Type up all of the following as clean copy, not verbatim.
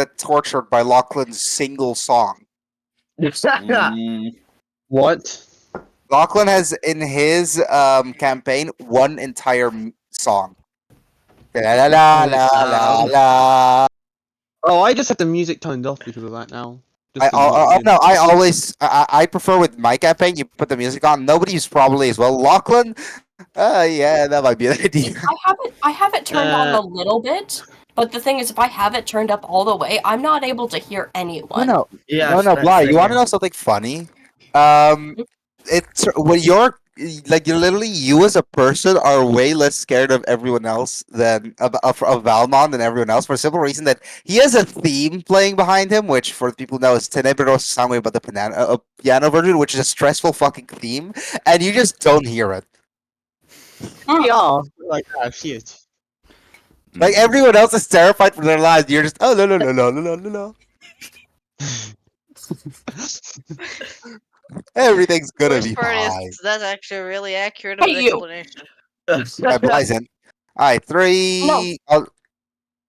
tortured by Lachlan's single song. What? Lachlan has in his campaign one entire song. La la la la la la. Oh, I just have the music turned off because of that now. No, I always I prefer with my campaign. You put the music on. Nobody's probably as well. Lachlan, yeah, that might be an idea. I have it turned on a little bit, but the thing is, if I have it turned up all the way, I'm not able to hear anyone. No, Yeah, Bly. You want to know something funny? It's when you're like you're literally you as a person are way less scared of everyone else than of Valmont than everyone else for the simple reason that he has a theme playing behind him, which for people who know is Tenebros Sangue but the piano version, which is a stressful fucking theme, and you just don't hear it. Yeah, like shit. Like everyone else is terrified for their lives. You're just oh no no no no no no no. Everything's gonna Worst be part fine. is that's actually a really accurate Hey, you. explanation. Bly's in. Alright, 3. No. I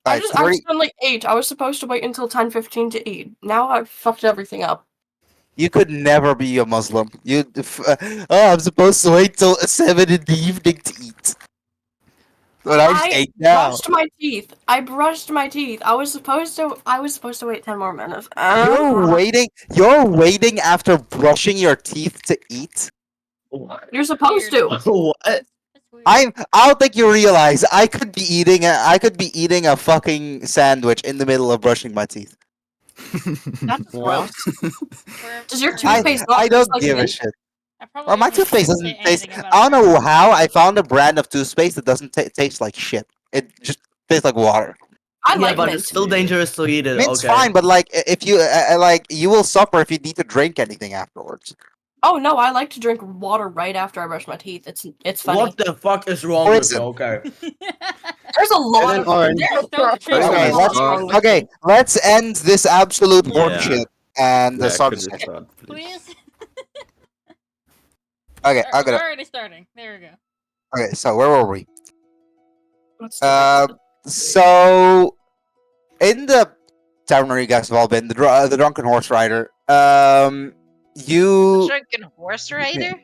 Alright, was 3. only 8. I was supposed to wait until 10:15 to eat. Now I've fucked everything up. You could never be a Muslim. I'm supposed to wait till 7 in the evening to eat. But I just ate now. Brushed my teeth. I brushed my teeth. I was supposed to wait 10 more minutes. You're waiting after brushing your teeth to eat? You're supposed to. What? That's weird. I don't think you realize I could be eating a fucking sandwich in the middle of brushing my teeth. That's What? gross. We're- Does your we're- toothpaste not I don't taste like give a mint? shit. I probably Well, my wouldn't toothpaste say doesn't taste. anything about I don't know it. how I found a brand of toothpaste that doesn't taste like shit. It just tastes like water. I Yeah, like but mint. it's still dangerous to eat it. Mint's okay. fine, but like if you like, you will suffer if you need to drink anything afterwards. Oh no, I like to drink water right after I brush my teeth. It's funny. What the fuck is wrong Or with is you? it? Okay. There's a lot then of orange. Don't drink Okay, water. let's end this absolute Yeah. horseshit and Yeah, start could the you session. start, please? Please. Okay, I'm We're gonna. already starting. There we go. Okay, so where were we? Let's do it. So in the tavern where you guys have all been, the drunken horse rider. You Drunken horse rider?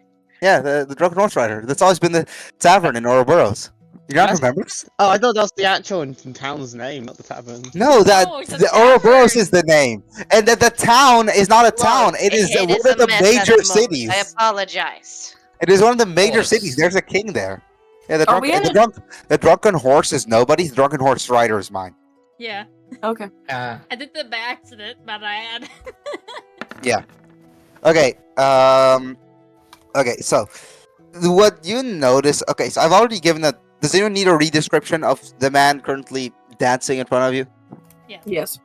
yeah, the drunken horse rider. That's always been the tavern in Ouroboros. You don't That's- remember? Oh, I thought that was the actual town's name, not the tavern. No, No, it's a the Ouroboros tavern. is the name, and that the town is not a town. Look, It is one a of the mess at major the moment. cities. I apologize. It is one of the major Horse. cities. There's a king there. Yeah, Are we in the drunken horse is nobody. The drunken horse rider is mine. Yeah. Okay. I did that by accident, but I had. Okay. Okay. So, what you notice? Okay. So I've already given a. Does anyone need a re-description of the man currently dancing in front of you? Yes.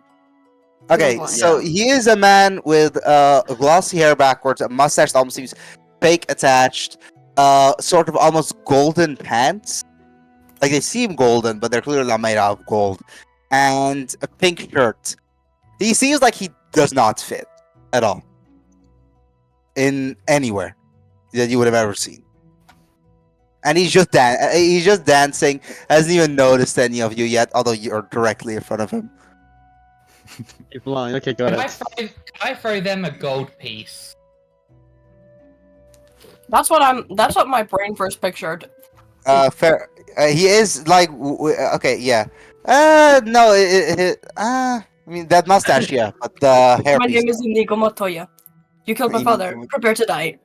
Okay. Yeah. So he is a man with a glossy hair backwards, a mustache that almost seems fake attached, sort of almost golden pants. Like they seem golden, but they're clearly not made out of gold, and a pink shirt. He seems like he does not fit at all in anywhere that you would have ever seen. And he's just dancing. Hasn't even noticed any of you yet, although you're directly in front of him. You're blind. Okay, got Can it. I throw them a gold piece? That's what my brain first pictured. Fair. He is like okay, yeah. No. I mean that mustache, yeah, but the hair. My piece, name is Inigo Montoya. You killed my Inigo father. Montoya. Prepare to die.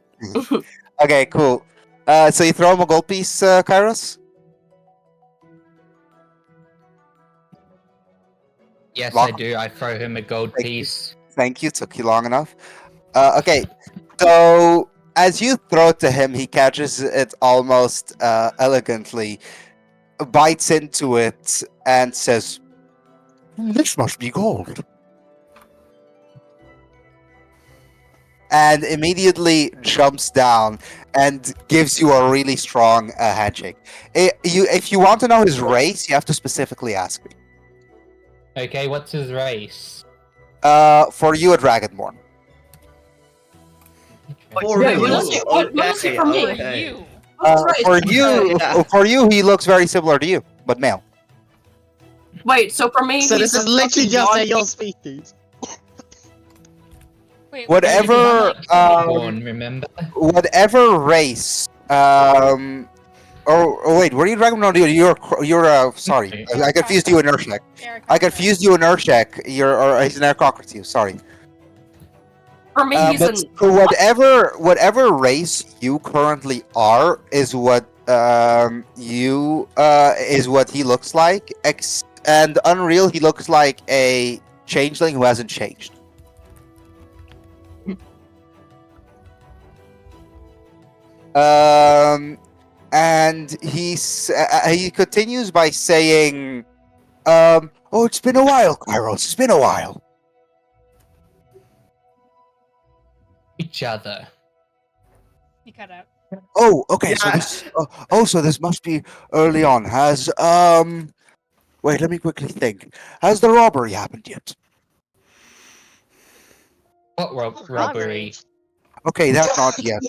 Okay, cool. So you throw him a gold piece, Kairos? Yes, Lock- I do. I throw him a gold Thank you. piece. Thank you. Took you long enough. Okay. So as you throw it to him, he catches it almost elegantly, bites into it, and says, "This must be gold." And immediately jumps down and gives you a really strong handshake. If you want to know his race, you have to specifically ask me. Okay, what's his race? For you, a dragonborn. For Yeah, you. what is it? What is it from me? For Okay. you. What's his race? For you, Yeah. for you, he looks very similar to you, but male. Wait, so for me, So he's this is a literally fucking just a non- your species. Wait, Whatever, Born, remember? whatever race, oh wait, were you Dragon? No, sorry, I confused you in Urshek. I confused you in Urshek. He's an Aircocrates, sorry. For me, he's But an. so whatever race you currently are is what is what he looks like. And Unreal, he looks like a changeling who hasn't changed. And he continues by saying, "Oh, it's been a while, Kairos. It's been a while." Each other. You cut out. Oh, okay. So Yeah. this. So this must be early on. Has Wait, let me quickly think. Has the robbery happened yet? What robbery? Okay, that's not yet.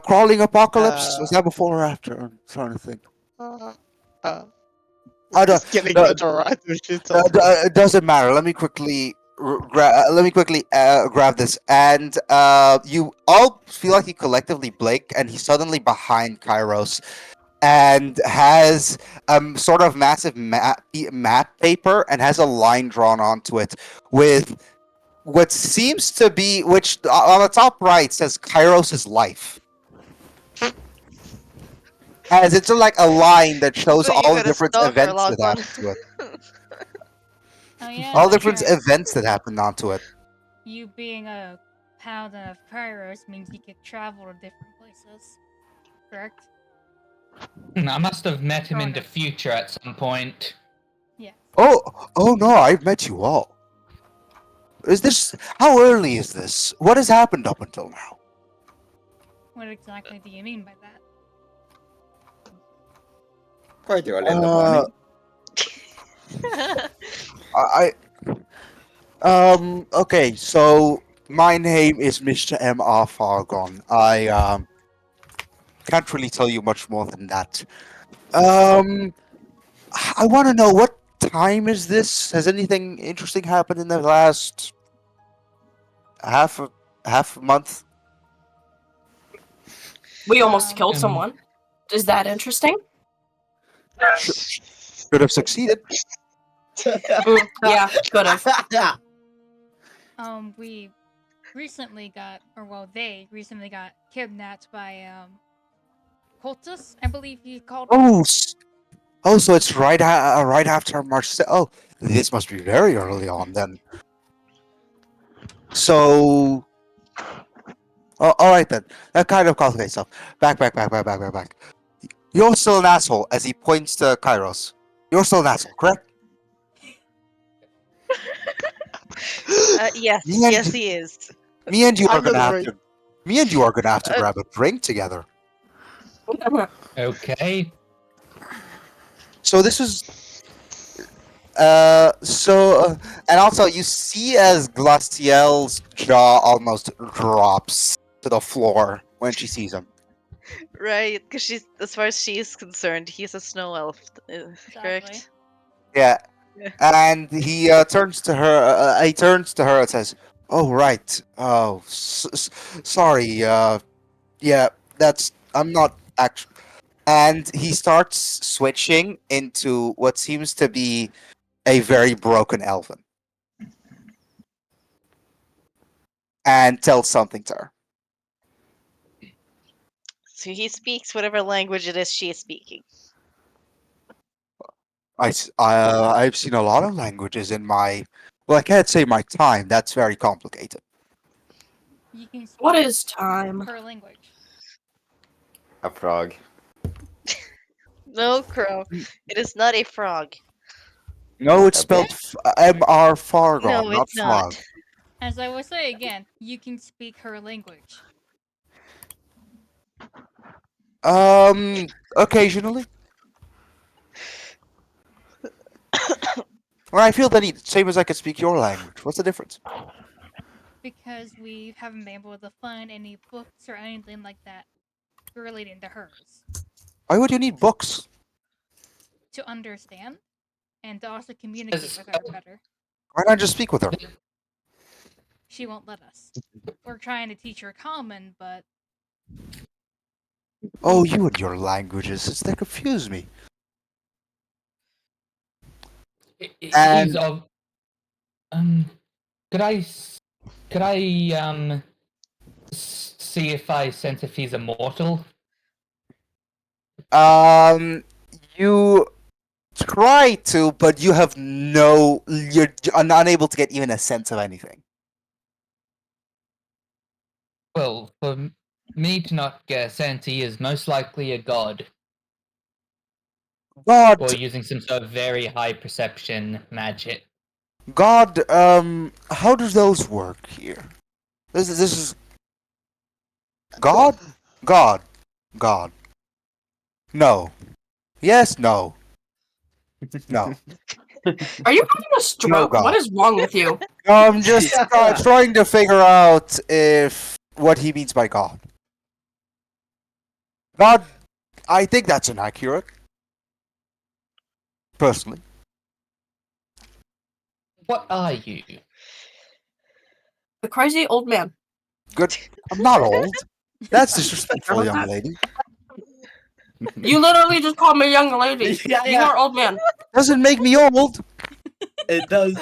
Crawling apocalypse. Was that before or after? I'm trying to think. I don't. Just getting no, such a random shit on. It doesn't matter. Let me quickly grab this, and you all feel like you collectively blink, and he's suddenly behind Kairos, and has sort of massive map paper, and has a line drawn onto it with what seems to be, which on the top right says Kairos' life. As it's like a line that shows So you all the got a different stalker events logged that on. happened to it. Oh yeah. All that's different right. events that happened onto it. You being a paladin of Kairos means you could travel to different places. Correct? I must have met him in the Correct. future at some point. Yeah. Oh no, I've met you all. Is this how early is this? What has happened up until now? What exactly do you mean by that? Quite early in the morning. Okay, so my name is Mr. M.R. Fargon. I can't really tell you much more than that. I want to know, what time is this? Has anything interesting happened in the last half a month? We almost Um, killed Um, someone. Is that interesting? Could have succeeded. Yeah, could have. We recently got, they recently got kidnapped by cultists, I believe you called them. So it's right after March. Oh, this must be very early on then. So, all right then. That kind of complicates stuff. Back. You're still an asshole. As he points to Kairos. You're still an asshole, correct? Yes, Me and- yes, he is. Me and you are I'm gonna gonna have break. to. Me and you are gonna have to Uh, grab a drink together. Okay. So this is. And also you see as Glaciel's jaw almost drops to the floor when she sees him. Right, because she's, as far as she is concerned, he's a snow elf, correct? Yeah. Yeah. And he turns to her. He turns to her and says, "Oh right. Oh, sorry. Yeah. I'm not actually." And he starts switching into what seems to be a very broken elven, and tells something to her. So he speaks whatever language it is she is speaking. I've seen a lot of languages in my. Well, I can't say my time. That's very complicated. You can speak What is time? her language. A frog. No, Crow. It is not a frog. No, it's Okay. spelled M.R. Fargon, No, not it's not. frog. As I will say again, you can speak her language. Occasionally. Well, I feel the need, same as I could speak your language. What's the difference? Because we haven't been able to find any books or anything like that relating to hers. Why would you need books? To understand? and to also communicate with her better. Why not just speak with her? She won't let us. We're trying to teach her common, but Oh, you and your languages. They confuse me. And- He's of. Could I see if I sense if he's immortal? You try to, but you have you're unable to get even a sense of anything. Well, for me to not get a sense, he is most likely a god, God, or using some sort of very high perception magic. God, how do those work here? This is God, God, God. No. Yes, no. No. Are you having a stroke? God. What is wrong with you? I'm just trying to figure out what he means by God. God, I think that's inaccurate. Personally. What are you? The crazy old man. Good. I'm not old. That's disrespectful, young lady. You literally just called me a young lady. Yeah, You yeah. are old man. Doesn't make me old. It does.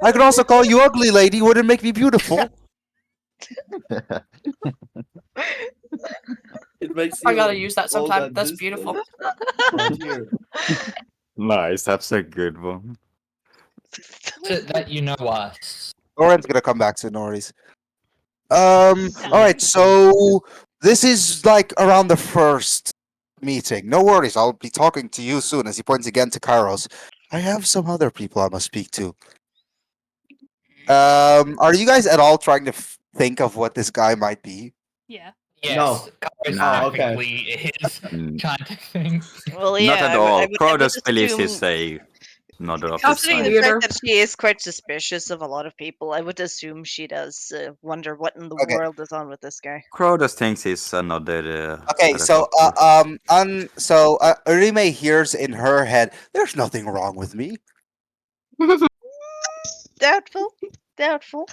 I could also call you ugly, lady. Wouldn't make me beautiful. It makes you I gotta use that old sometime. and That's distant. beautiful. Oh, dear. Nice, that's a good one. So that you know us. Lauren's gonna come back to Norris. Alright, so this is like around the first meeting. No worries, I'll be talking to you soon as he points again to Kairos. I have some other people I must speak to. Are you guys at all trying to think of what this guy might be? yeah. Yes, No. Kairos No. technically is Mm, trying to think. Well, yeah, Not at I would- I all. would- I would Crodos believes assume- he's a another of his Considering kind. the Weirder. fact that she is quite suspicious of a lot of people, I would assume she does wonder what in the Okay. world is on with this guy. Crodos thinks he's another. Okay, so Urime hears in her head, "There's nothing wrong with me." Doubtful. Doubtful.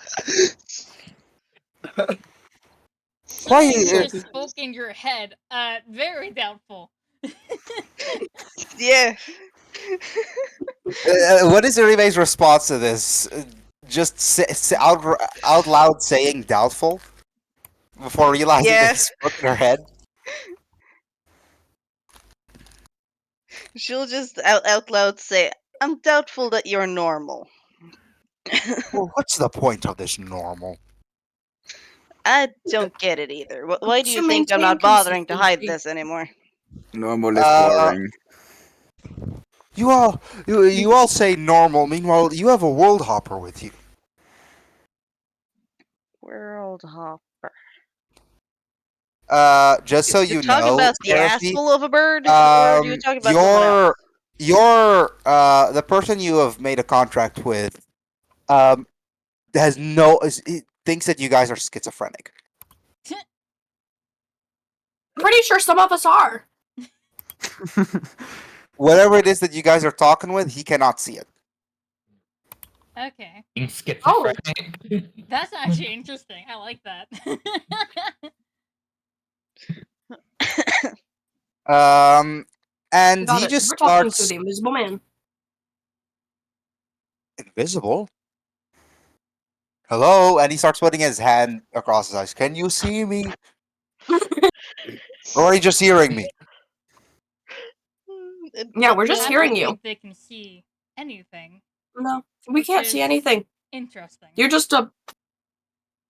Why? Something you just spoke in your head. Very doubtful. Yeah. What is Urime's response to this? Just out loud saying doubtful before realizing Yeah. it's stuck in her head. She'll just out loud say, "I'm doubtful that you're normal." Well, what's the point of this normal? I don't get it either. Why do you To think I'm maintain not bothering to hide consistency. this anymore? Normal is Uh, boring. You all say normal. Meanwhile, you have a world hopper with you. World hopper. Just so you You're talking know, about the Dorothy, asshole of a bird, or are you talking about someone else? the person you have made a contract with, has he thinks that you guys are schizophrenic. Pretty sure some of us are. Whatever it is that you guys are talking with, he cannot see it. Okay. Being schizophrenic. That's actually interesting. I like that. And Got he it. just We're talking to starts the invisible man. invisible. Hello, and he starts putting his hand across his eyes. Can you see me? Or are you just hearing me? Yeah, we're just I hearing don't you. think they can see anything. No, we can't see is- anything. Interesting. You're just a.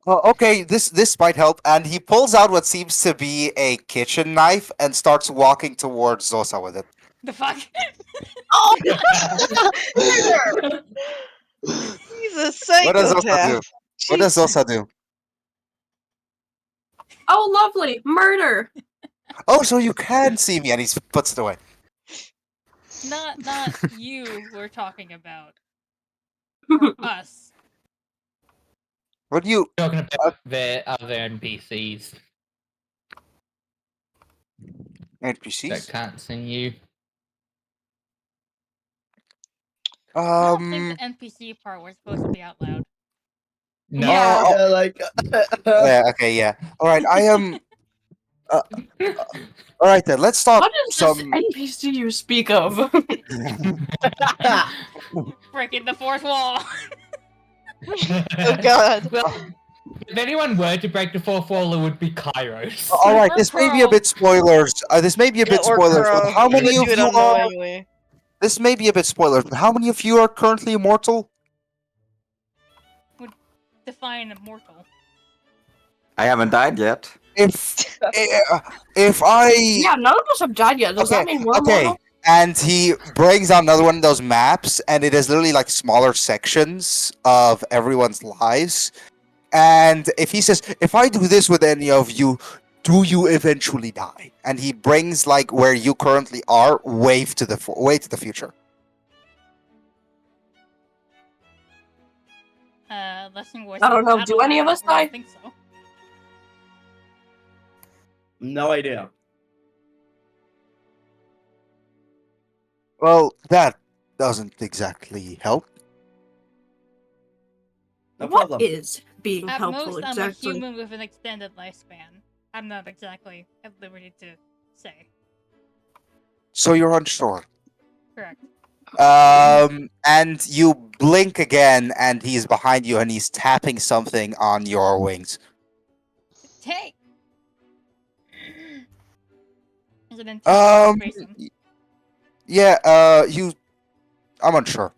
Oh, okay, this might help. And he pulls out what seems to be a kitchen knife and starts walking towards Zosa with it. The fuck? Oh! He's a What does Zosa do? psychopath. What does Zosa do? Oh, lovely murder. Oh, so you can see me, and he puts it away. Not you we're talking about. Or us. What do you? Talking about the other NPCs that NPCs? can't see you. I don't think the NPC part was supposed to be out loud. No. Yeah. Like. Yeah. Okay. Yeah. All right. I am. All right then. Let's talk What is some. this NPC you speak of? Breaking the fourth wall. Oh god. Well, if anyone were to break the fourth wall, it would be Kairos. All right. Or This may be a Pearl. bit spoilers. This may be a bit Or spoilers. Crow. But how He many would of do it you are? unknowingly. This may be a bit spoilers. But how many of you are currently immortal? Define immortal. I haven't died yet. If I Yeah, none of us have died yet. Does that mean we're immortal? And he brings out another one of those maps, and it is literally like smaller sections of everyone's lives. And if he says, "If I do this with any of you, do you eventually die?" And he brings like where you currently are, way to the future. Lesson voice. I don't know, do any of us die? I think so. No idea. Well, that doesn't exactly help. No What problem. is being At helpful most, I'm exactly? a human with an extended lifespan. I'm not exactly at liberty to say. So you're unsure. Correct. And you blink again, and he's behind you, and he's tapping something on your wings. Hey! Is it in Grayson? Yeah, I'm unsure.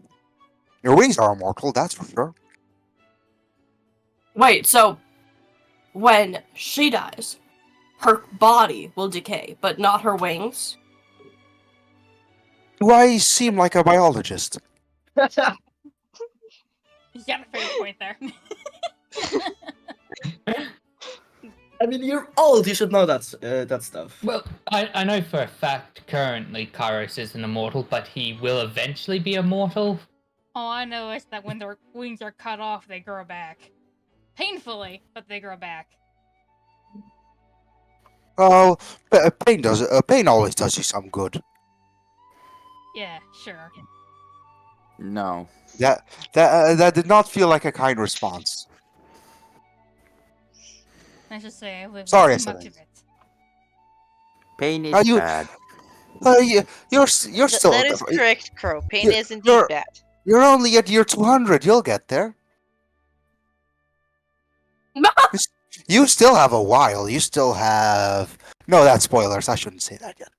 Your wings are immortal, that's for sure. Wait, so when she dies, her body will decay, but not her wings? Do I seem like a biologist? You got a fair point there. I mean, you're old. You should know that stuff. Well, I know for a fact currently Kairos isn't immortal, but he will eventually be immortal. All I know is that when their wings are cut off, they grow back. Painfully, but they grow back. Oh, pain always does you some good. Yeah, sure. No. That did not feel like a kind response. I should say I live Sorry, too much Excellent. of it. Pain is Are you- bad. You're still. That is correct, Crow. Pain Yeah, is indeed you're- bad. You're only at year 200. You'll get there. You still have a while. You still have. No, that's spoilers. I shouldn't say that yet.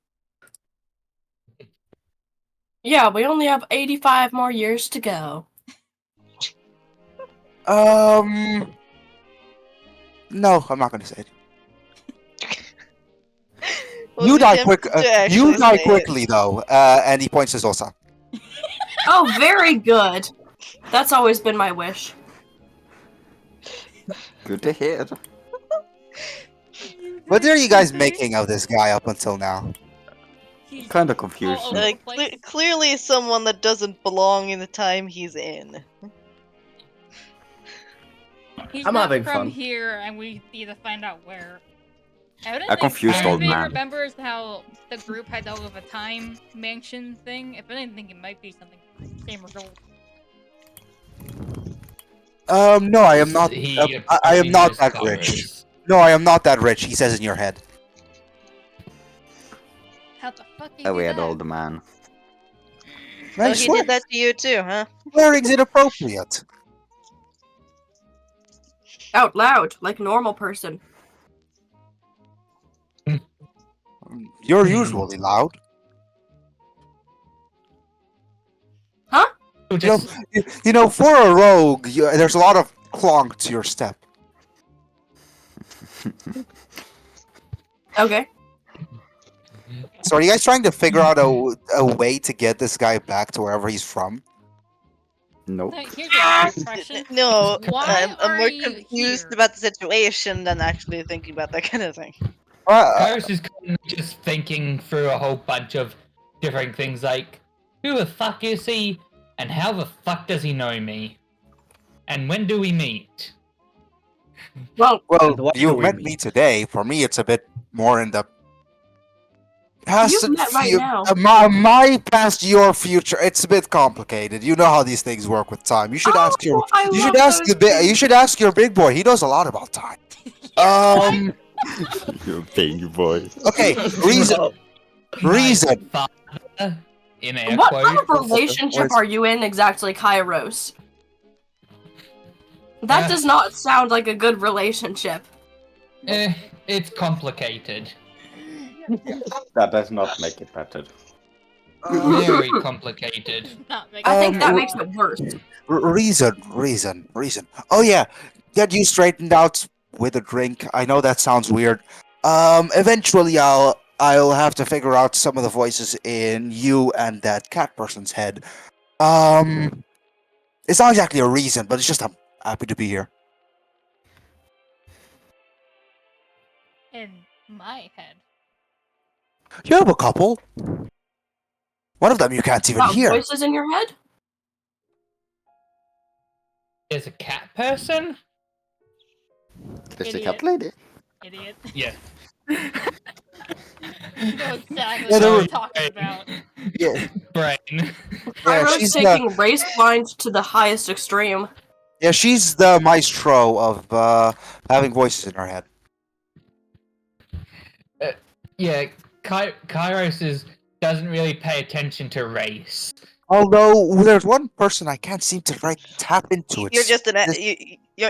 Yeah, we only have 85 more years to go. No, I'm not going to say it. Was You die attempting quick. to actually You die say it. quickly, though. And he points to Zosa. Oh, very good. That's always been my wish. Good to hear. What are you guys making of this guy up until now? He's Kind of all confused. over the Like, place. clearly someone that doesn't belong in the time he's in. He's I'm not having from fun. here, and we need to find out where. A confused old man. Remembers how the group had all of a time mansion thing. If anything, it might be something same result. No, I am not. He I am not that probably knows rich. Kairos. No, I am not that rich. He says in your head. How the fuck did A you do weird that? old man. So I he swear, did that to you too, huh? swearing's inappropriate. Out loud, like a normal person. You're usually loud. You'll just- You know, for a rogue, there's a lot of clonk to your step. Okay. So are you guys trying to figure out a way to get this guy back to wherever he's from? Nope. So here's a quick question. No, Why I'm are more you confused here? about the situation than actually thinking about that kind of thing. Kairos is kind of just thinking through a whole bunch of different things like, who the fuck is he? And how the fuck does he know me? And when do we meet? Well, well, Why you do we met meet? me today. For me, it's a bit more in the past You've and met right now. my past, your future. It's a bit complicated. You know how these things work with time. You should ask your. Oh, I You should love ask those the. things. You should ask your big boy. He knows a lot about time. You big boy. Okay. Reason. Reason. My father, in air What kind of quotes. relationship are you in exactly, Kairos? That Yeah. does not sound like a good relationship. It's complicated. That does not make it better. Very complicated. Not make I think it that all. makes it worse. Reason. Oh yeah, get you straightened out with a drink. I know that sounds weird. Eventually I'll have to figure out some of the voices in you and that cat person's head. It's not exactly a reason, but it's just I'm happy to be here. In my head. You have a couple. One of them you can't even About hear. voices in your head? There's a cat person? There's the Idiot. cat lady. Idiot. Yeah. You know exactly Yeah, there what were- I'm talking about. Yeah, Brain. yeah, Kairos she's taking race blind to the highest extreme. yeah, she's the maestro of having voices in her head. Yeah, Kairos doesn't really pay attention to race. Although there's one person I can't seem to tap into. You're It's- just an this-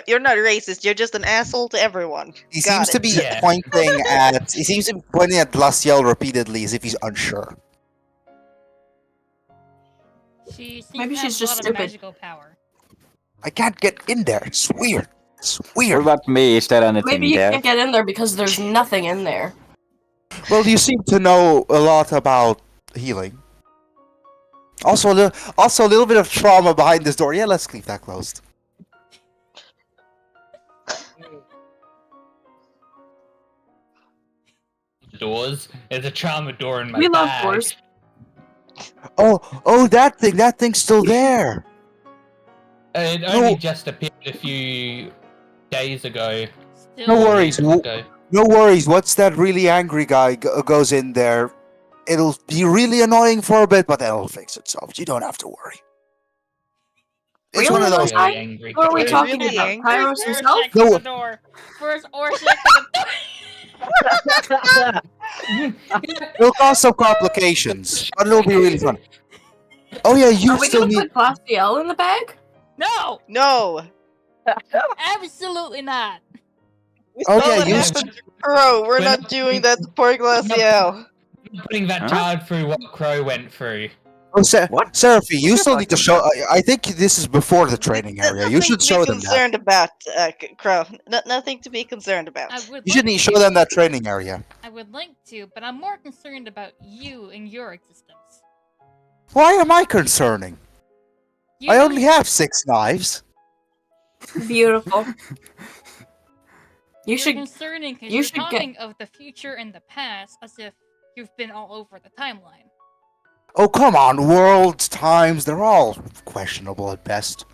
you're not racist. You're just an asshole to everyone. He Got seems to it. be Yeah. pointing at. He seems to be pointing at Glaciel repeatedly as if he's unsure. She seems Maybe to she's have a just lot stupid. of magical power. I can't get in there. It's weird. It's What weird. about me? Is there anything Maybe you there? can't get in there because there's nothing in there. Well, you seem to know a lot about healing. Also, a little bit of trauma behind this door. Yeah, let's keep that closed. Doors. There's a trauma door in my We love bag. doors. Oh, that thing. That thing's still there. It only No. just appeared a few days ago. Still No worries. weeks ago. No worries. Once that really angry guy goes in there, it'll be really annoying for a bit, but then it'll fix itself. You don't have to worry. It's Really one of those. annoying? Really angry. Who are we Really talking angry? about? Angry? Kairos First himself? check to No. the door. First Orsic to the door. It'll cause some complications, but it'll be really fun. Oh yeah, you Are we still gonna need. put Glaciel in the bag? No, No. absolutely not. We Oh, saw yeah, what you happened to Crow. We're We're not not- doing that to poor Glaciel. Putting that Huh? child through what Crow went through. Oh, What? Seraphy, you What still you're need to talking show. about? I think this is before the training area. You Nothing should to show be them that. concerned about, Crow. Nothing to be concerned about. I would You should like need show to. them that training area. I would like to, but I'm more concerned about you and your existence. Why am I concerning? You I only have 6 knives. Beautiful. You you're should. concerning because you you're should get- talking of the future and the past as if you've been all over the timeline. Oh come on, worlds, times—they're all questionable at best.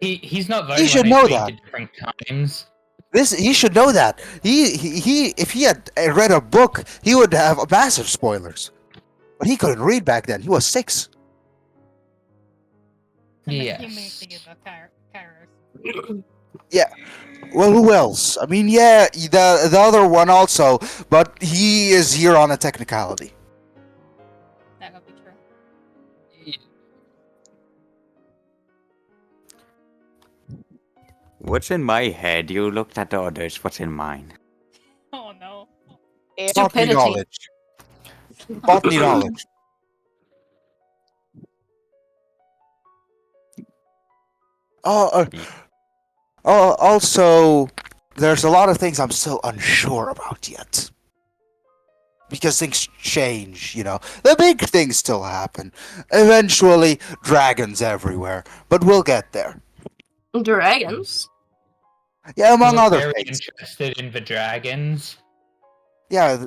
He's not the He only should one know who's been that. to different times. He should know that. If he had read a book, he would have massive spoilers. But he couldn't read back then. He was 6. And Yes. You may think about Kairos. Well, who else? I mean, yeah, the other one also, but he is here on a technicality. That would be true. What's in my head? You looked at the others. What's in mine? Oh no. Botany Stupidity. knowledge. Botany knowledge. Also, there's a lot of things I'm still unsure about yet. Because things change, you know. The big things still happen. Eventually, dragons everywhere. But we'll get there. Dragons. Yeah, among We're other very things. interested in the dragons. Yeah.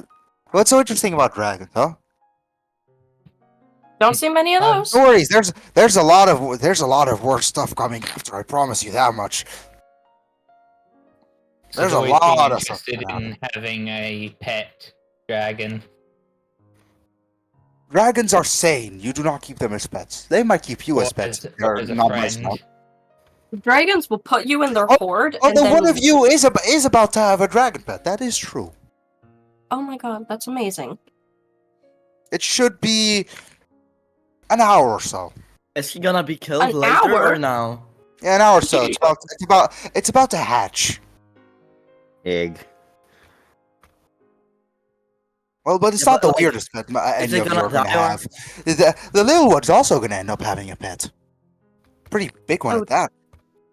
What's so interesting about dragons, huh? Don't see many of those. No worries. There's a lot of worse stuff coming after. I promise you that much. So There's I've a always been lot of stuff interested going in having a pet dragon. Dragons are sane. You do not keep them as pets. They might keep you as Or pets. as- They're or as a not nice friend. enough. Dragons will put you in their horde. And Although then... one of you is about to have a dragon pet. That is true. Oh my god, that's amazing. It should be an hour or so. Is he gonna be killed An later hour? or now? Yeah, an hour or so. It's about to hatch. Egg. Well, but it's Yeah, not but, the like, weirdest pet any they of you gonna are gonna die or- have. The little one's also gonna end up having a pet. Pretty big one Oh. at that.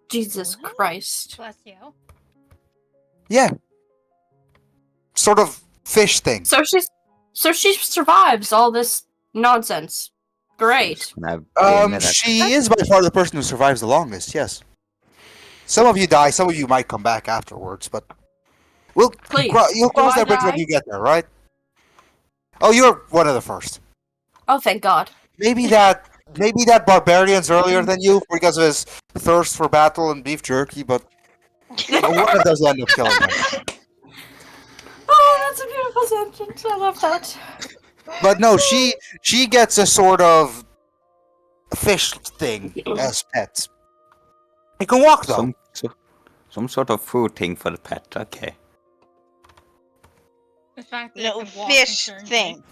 Jesus What? Christ. Bless you. Yeah. Sort of fish thing. So she survives all this nonsense. Great. She is by far the person who survives the longest, yes. Some of you die, some of you might come back afterwards, but Please. you'll Do cross I that bridge when die? you get there, right? Oh, you're one of the first. Oh, thank God. Maybe that barbarian's earlier than you because of his thirst for battle and beef jerky, but one of those end up killing him. Oh, that's a beautiful sentence. I love that. But no, she gets a sort of fish thing as pets. He can walk though. Some sort of food thing for the pet. Okay. The fact that No, it can walk fish concerns me. thing.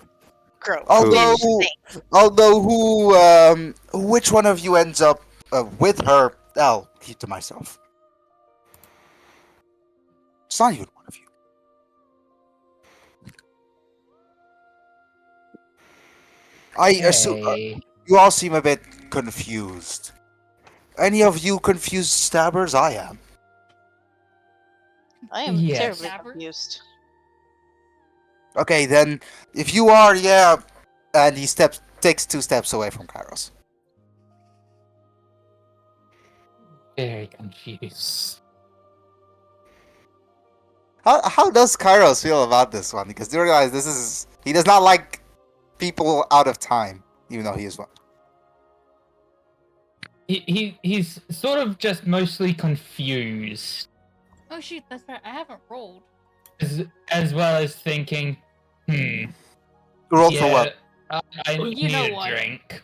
Gross. Although, Fish thing. which one of you ends up with her, I'll keep to myself. It's not even one of you. I assume Hey. you all seem a bit confused. Any of you confused stabbers? I am. I am Yes. terribly Dabber? confused. Okay, then if you are, yeah, and he takes 2 steps away from Kairos. Very confused. How does Kairos feel about this one? Because you realize he does not like people out of time, even though he is one. He's sort of just mostly confused, Oh shoot, that's right. I haven't rolled. as well as thinking, You rolled for what? I Well, need you know a what? drink.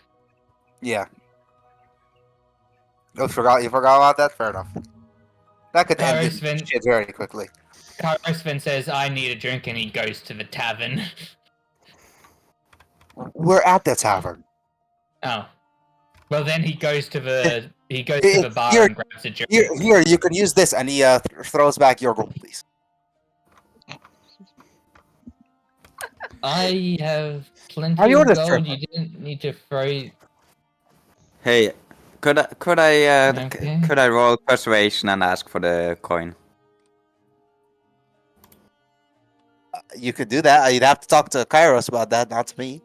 Yeah. Oh, you forgot about that? Fair enough. That could end Kairos this Vin, shit very quickly. Kairos Vin says, I need a drink, and he goes to the tavern. We're at the tavern. Oh. Well, then he goes to the bar Here- and grabs a drink. Here, you can use this, and he throws back your gold, please. I have plenty Have you of ordered gold. drink? You didn't need to throw. Hey, could Okay. I roll persuasion and ask for the coin? You could do that. You'd have to talk to Kairos about that, not to me.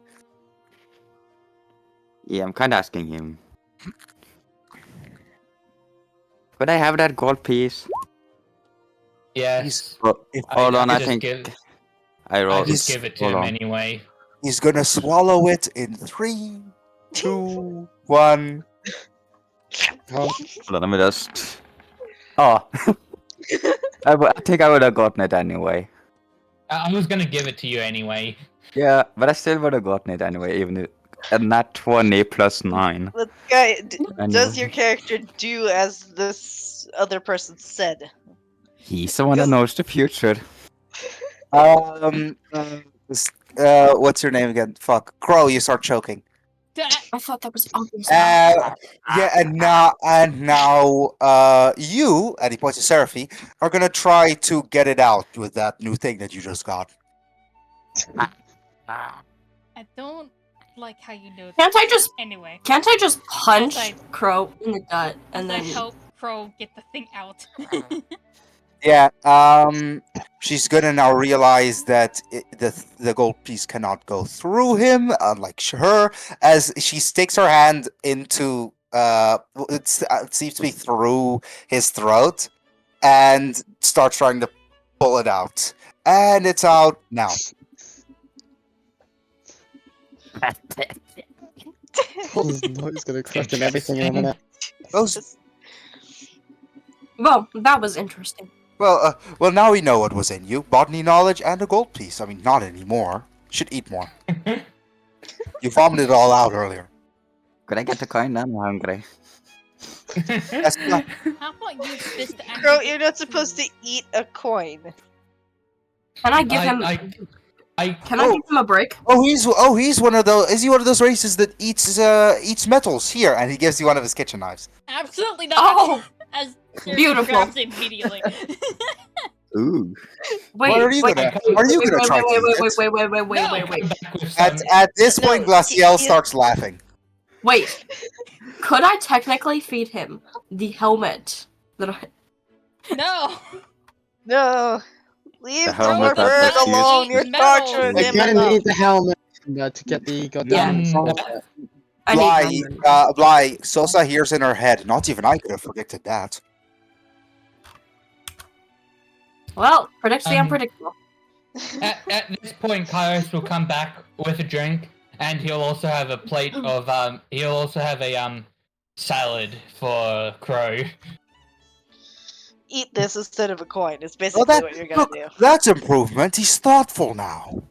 Yeah, I'm kind of asking him. Could I have that gold piece? Yes. Hold on, I just think give, I I rolled. just give it to Hold him on. anyway. He's gonna swallow it in 3, 2, 1. Hold on, let me just. Oh. I think I would have gotten it anyway. I was gonna give it to you anyway. Yeah, but I still would have gotten it anyway, even if. And not 20 plus 9. But guy, does Anyway. your character do as this other person said? He's the one that knows the future. What's your name again? Fuck. Crow, you start choking. I thought that was obvious. Yeah, and now, you, and he points to Seraphy, are gonna try to get it out with that new thing that you just got. I don't like how you do Can't I just Anyway, can't I just punch Outside. Crow in the gut and as I then help Crow get the thing out. Yeah, she's gonna now realize that the gold piece cannot go through him, unlike her, as she sticks her hand into, it seems to be through his throat, and starts trying to pull it out. And it's out now. No, he's gonna crack and everything in a minute. Those, well, that was interesting. well, now we know what was in you. Botany knowledge and a gold piece. I mean, not anymore. Should eat more. You vomited it all out earlier. Could I get a coin? I'm hungry. That's not- How about you fist the Crow, actual- you're not supposed to eat a coin. Can I give him? Can I give him a break? he's one of those. Is he one of those races that eats metals? Here, and he gives you one of his kitchen knives. Absolutely not. Oh, As Sirius beautiful. grabs it immediately. Ooh. wait, What are you wait, gonna? wait, Are you wait, gonna wait, try to wait, eat wait, it? wait, wait, wait, wait, wait, wait, wait. At this No, point, Glaciel he- starts laughing. Wait, could I technically feed him the helmet that I? No. No. Leave The the helmet bird that was alone. used You're to- torturing I him kinda enough. need the helmet to get the goddamn Yeah. control. I Bly, need them. Bly, Sosa hears in her head. Not even I could have predicted that. Well, predicts the Um, unpredictable. At this point, Kairos will come back with a drink, and he'll also have a plate of He'll also have a salad for Crow. Eat this instead of a coin. Is basically Well, that what you're gonna look, do. that's improvement. He's thoughtful now.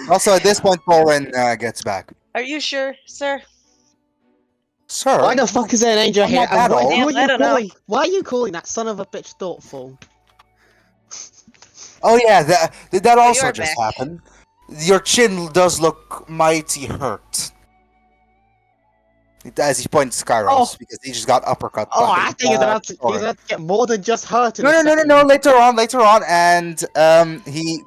Also, at this point, Thorin gets back. Are you sure, sir? Sir, Why the fuck is there an angel I'm here? not that And old. who are I you don't know. calling? Why are you calling that son of a bitch thoughtful? oh yeah, that also you're just back. happened. Your chin does look mighty hurt. As he points to Kairos, Oh. because he just got uppercut. Oh, by, I think he's about to Thorin. get more than just hurt. In No, a no, no, no, second. no. Later on, and he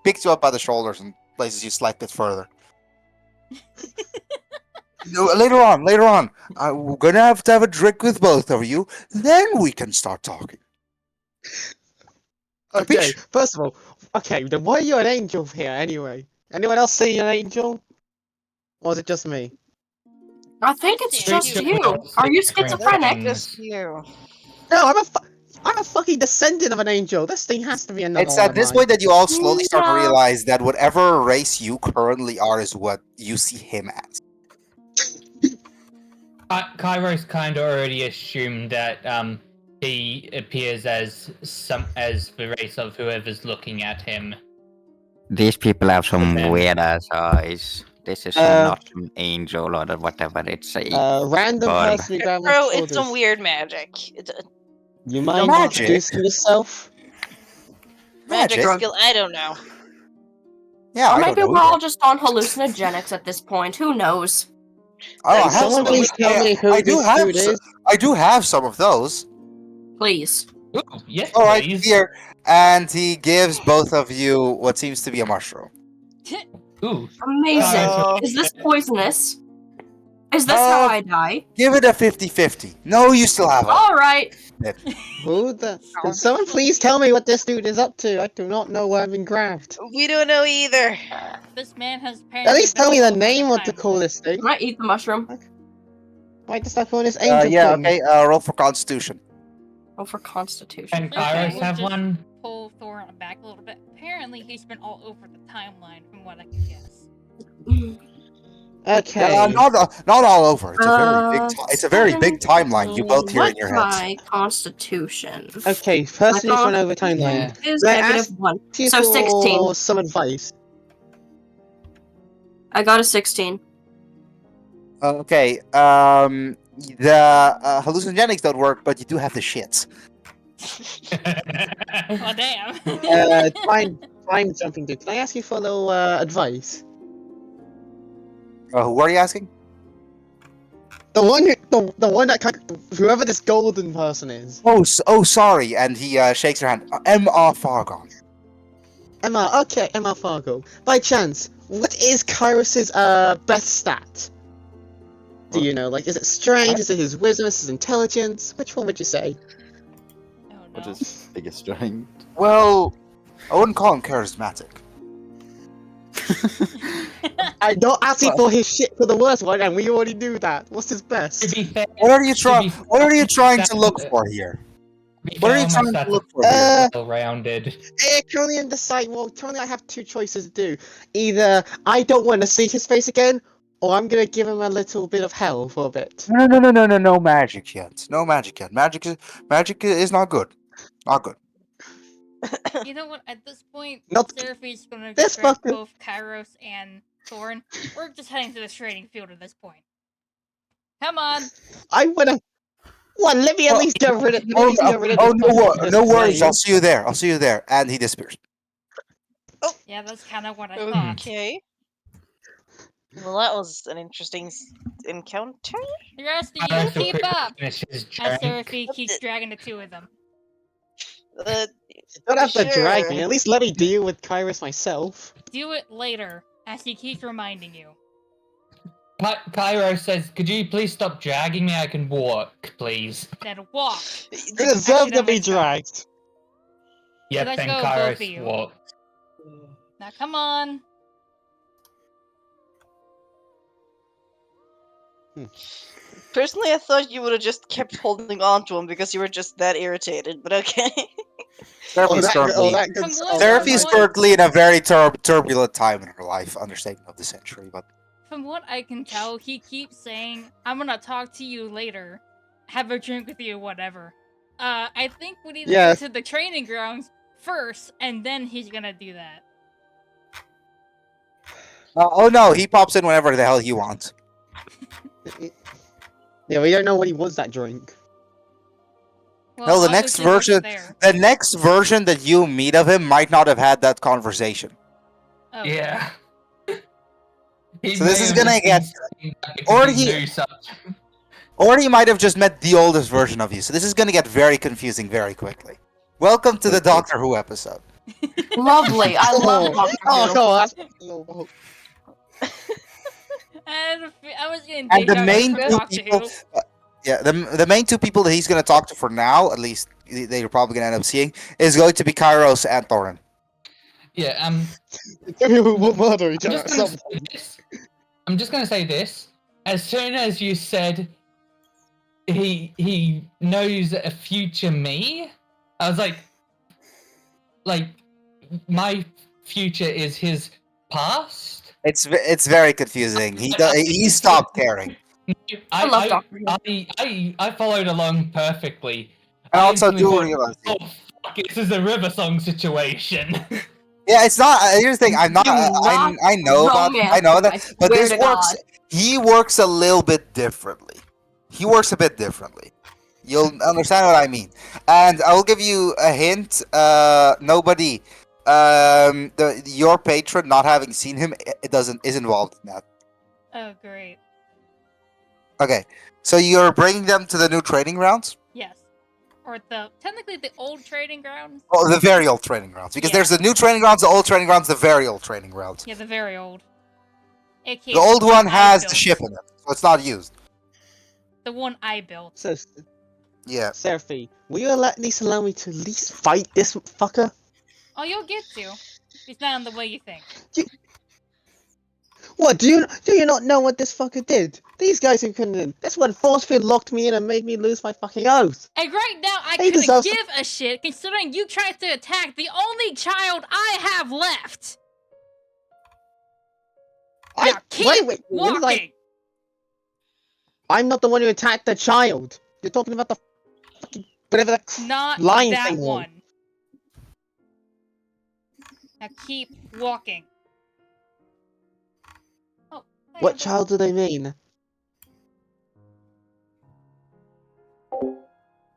picks you up by the shoulders and places you slight bit further. No, later on, we're gonna have to have a drink with both of you. Then we can start talking. Okay, Capiche? first of all, okay, then why are you an angel here anyway? Anyone else see an angel? Or is it just me? I think it's Straight just to you. the Are you different schizophrenic? things. Just you. No, I'm a fucking descendant of an angel. This thing has to be another It's one at of this mine. point that you all slowly start to No. realize that whatever race you currently are is what you see him as. Kairos kind of already assumed that he appears as the race of whoever's looking at him. These people have some Then- weird ass eyes. This is not some angel or whatever it's a. Random God. person who grabbed my Crow, shoulders. it's some weird magic. It's a You mind Magic? introducing yourself? magic Magic? skill. I don't know. Yeah, Or I maybe don't we're know. all just on hallucinogenics at this point. Who knows? Oh, I Hey, have someone some of please those. tell me who I do this have dude some- is. I do have some of those. Please. Ooh, yes, All right, please. here, and he gives both of you what seems to be a mushroom. Ooh, Amazing. Oh. Is this poisonous? Is this how I die? Give it a 50-50. No, you still have it. All right. Who the? Can someone please tell me what this dude is up to? I do not know where I've been grabbed. We don't know either. This man has At least tell me the apparently been name all of the over coolest thing. Can I eat the mushroom? Why does that call this angel Yeah, thing? okay. Roll for Constitution. Oh, for Constitution. and Okay, Kairos we'll have just- one. Pull Thorin back a little bit. Apparently, he's been all over the timeline, from what I can guess. Okay. Not all over. It's a very big. It's a very big 17. timeline. You both hear in What's your heads. my Constitution? Okay, first we need to run over timeline. Yeah. Is May I negative ask 1. you So 16. for some advice. I got a 16. Okay. The hallucinogenics don't work, but you do have the shits. Oh damn! Time jumping dude. Can I ask you for a little advice? Who are you asking? The one that whoever this golden person is. Oh, sorry. And he shakes her hand. M.R. Fargon. Emma Fargo. By chance, what is Kyros's best stat? Do you know? Like, is it strength? Is it his wisdom? Is it his intelligence? Which one would you say? Oh What no. is biggest strength? Well, I wouldn't call him charismatic. I don't ask him for his shit for the worst one, and we already knew that. What's his To best? be fair, What are you trying? To be- What are you trying to that- look for here? be What are fair, you my trying to stats look for are here? well-rounded. Currently in the site. Well, currently I have two choices to do. Either I don't want to see his face again, or I'm gonna give him a little bit of hell for a bit. No magic yet. No magic yet. Magic is not good. Not good. You know what? At this point, Not Seraphi's gonna this grab fucker. both Kairos and Thorin. We're just heading to the trading field at this point. Come on. I wanna. What? Let me at least get rid of. Let me at least get rid of Oh, this no, fucking no worries. flame. I'll see you there. I'll see you there. And he disappears. Yeah, that's kind of what I Oh, thought. okay. Well, that was an interesting encounter. The rest of you, Kairos will keep quickly up! finish his As drink. Seraphi keeps dragging the two of them. Uh, Don't have to drag Sure. me. At least let me deal with Kairos myself. Do it later, as he keeps reminding you. Cairo says, "Could you please stop dragging me? I can walk, please." Then walk. You deserve to be let's go. dragged. Yep, let's and go, both of Kairos you. walked. Now come on. Personally, I thought you would have just kept holding on to him because you were just that irritated. But okay. Seraphi's currently, From what- Seraphi's what- currently in a very turbulent time in her life, understatement of the century. But From what I can tell, he keeps saying, "I'm gonna talk to you later, have a drink with you, whatever." I think we need to Yes. go to the training grounds first, and then he's gonna do that. oh no, he pops in whenever the hell he wants. Yeah, we don't know what he wants that drink. Well, No, the next obviously he wasn't version, there. the next version that you meet of him might not have had that conversation. Oh. Yeah. He So this may is have gonna just get- been because or he he- knew something. Or he might have just met the oldest version of you. So this is gonna get very confusing very quickly. Welcome to the Doctor Who episode. Lovely. I love Doctor Oh, Who. no, that's. Oh, I was getting And the deja vu main from two Doctor people, Who. yeah, the main two people that he's gonna talk to for now, at least they're probably gonna end up seeing, is going to be Kairos and Thorin. Yeah, we will murder each I'm other. just gonna say this. I'm just gonna say this. As soon as you said he knows a future me, I was like my future is his past. It's very confusing. He stopped caring. I love Doctor Who. I followed along perfectly. I also instantly do thought, realize. oh fuck, this is a River Song situation. Yeah, it's not. Here's the thing. I'm not. Do not I know about. I know romance that. him, I But swear this to works. God. He works a little bit differently. He works a bit differently. You'll understand what I mean. And I will give you a hint. Nobody. Your patron not having seen him, it is involved in that. Oh, great. Okay. So you're bringing them to the new training grounds. Yes. Or technically the old trading grounds. Oh, the very old training grounds. Because Yeah. there's the new training grounds, the old training grounds, the very old training grounds. Yeah, the very old. AKA The old one I has built. the ship in it, so it's not used. The one I built. So, Yeah. Seraphi, will you at least allow me to at least fight this fucker? Oh, you'll get to. It's not in the way you think. What, do you not know what this fucker did? These guys who couldn't in. This one force field locked me in and made me lose my fucking oath. And right now, I He couldn't deserves to- give a shit, considering you tried to attack the only child I have left. Now keep wait, walking. like, I'm not the one who attacked the child. You're talking about the fucking whatever that Not line that thing was. one. Now keep walking. Oh, I What have child do they mean?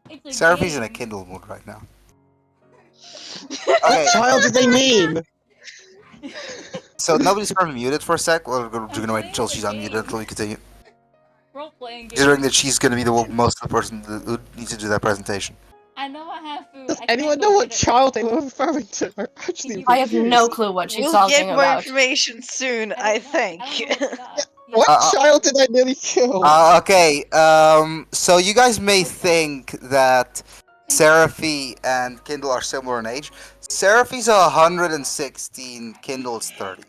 It's a Seraphi's in a game. Kindle mood right now. What Okay, child do they mean? so nobody's currently muted for a sec. We're gonna wait until playing she's the unmuted game. until we continue. Role-playing game. Considering that she's gonna be the most of the person who needs to do that presentation. I know I have food. Does I can't anyone go know what get it. child they were referring to? I'm actually I have no confused. clue what she's We'll talking get more about. information soon, I I don't know- think. I don't know what's not. What Uh, child did I nearly kill? Okay, so you guys may think that Seraphi and Kindle are similar in age. Seraphi's 116, Kindle's 30.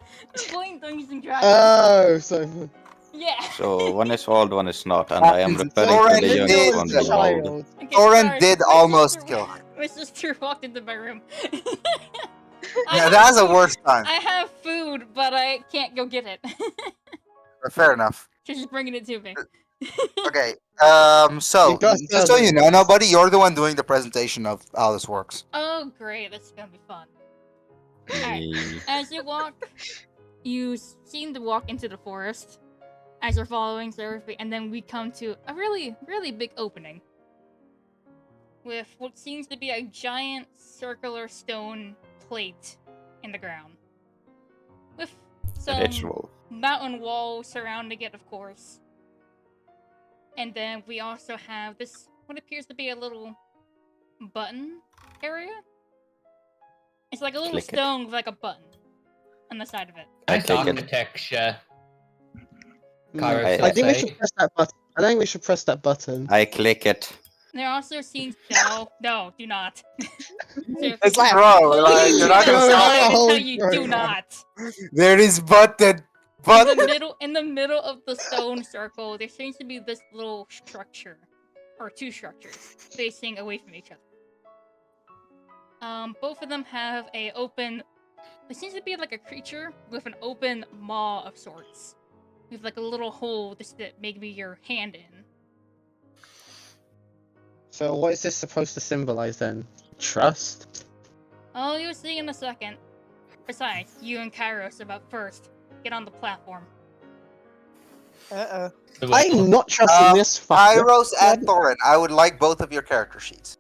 I'm playing Dungeons and Dragons. Oh, so Yeah. So one is old, one is not, and I am It's referring to already the did youngest one the being old. child. Okay, Thorin sorry. did My almost sister- kill her. My sister walked into my room. Yeah, that's a worse time. I have food, but I can't go get it. Fair enough. She's just bringing it to me. Okay. You So got just so started. you know, nobody, you're the one doing the presentation of how this works. Oh, great. This is gonna be fun. Alright. Yay. As you walk, you seem to walk into the forest as you're following Seraphy, and then we come to a really, really big opening with what seems to be a giant circular stone plate in the ground. With some Ritual. mountain wall surrounding it, of course. And then we also have this, what appears to be a little button area. It's like a little Click it. stone with like a button on the side of it. I Nice click it. architecture. Mm, Kairos, I think we say. should press that button. I think we should press that button. I click it. There also seems no, do not. It's like, bro, like, you're not gonna No, stop. I no, tell you, no, do no. not. There is button. In the middle of the stone circle, there seems to be this little structure, or two structures, facing away from each other. Both of them have a open. It seems to be like a creature with an open maw of sorts, with like a little hole to stick maybe your hand in. So what is this supposed to symbolize then? Trust? Oh, you'll see in a second. Besides, you and Kairos, about first, get on the platform. Uh-oh. I'm not trusting this fucker. Kairos and Thorin, I would like both of your character sheets.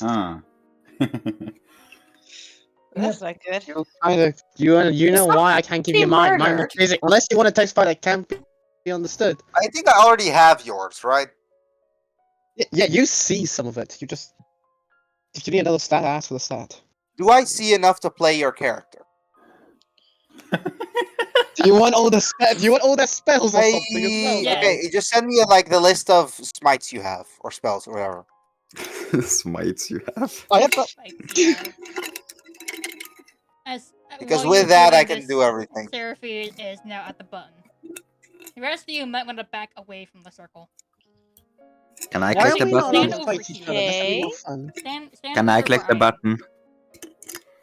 Ah. That's not good. You kind of, you know why I can't give you mine. Mine murdered. is unless you want to testify that can't be understood. I think I already have yours, right? Yeah, you see some of it. You just, if you need another stat, ask for the stat. Do I see enough to play your character? Do you want all the do you want all the spells or something as well? Yeah. Okay, you just send me like the list of smites you have or spells or whatever. Smites you have. I have that. Like, yeah. Because while with you're that, doing I can this, do everything. Seraphy is now at the button. The rest of you might want to back away from the circle. Can I Why click are the we not button? Stand allowed to over fight each other? That's here. more fun. Stand Can I over click where the am. button?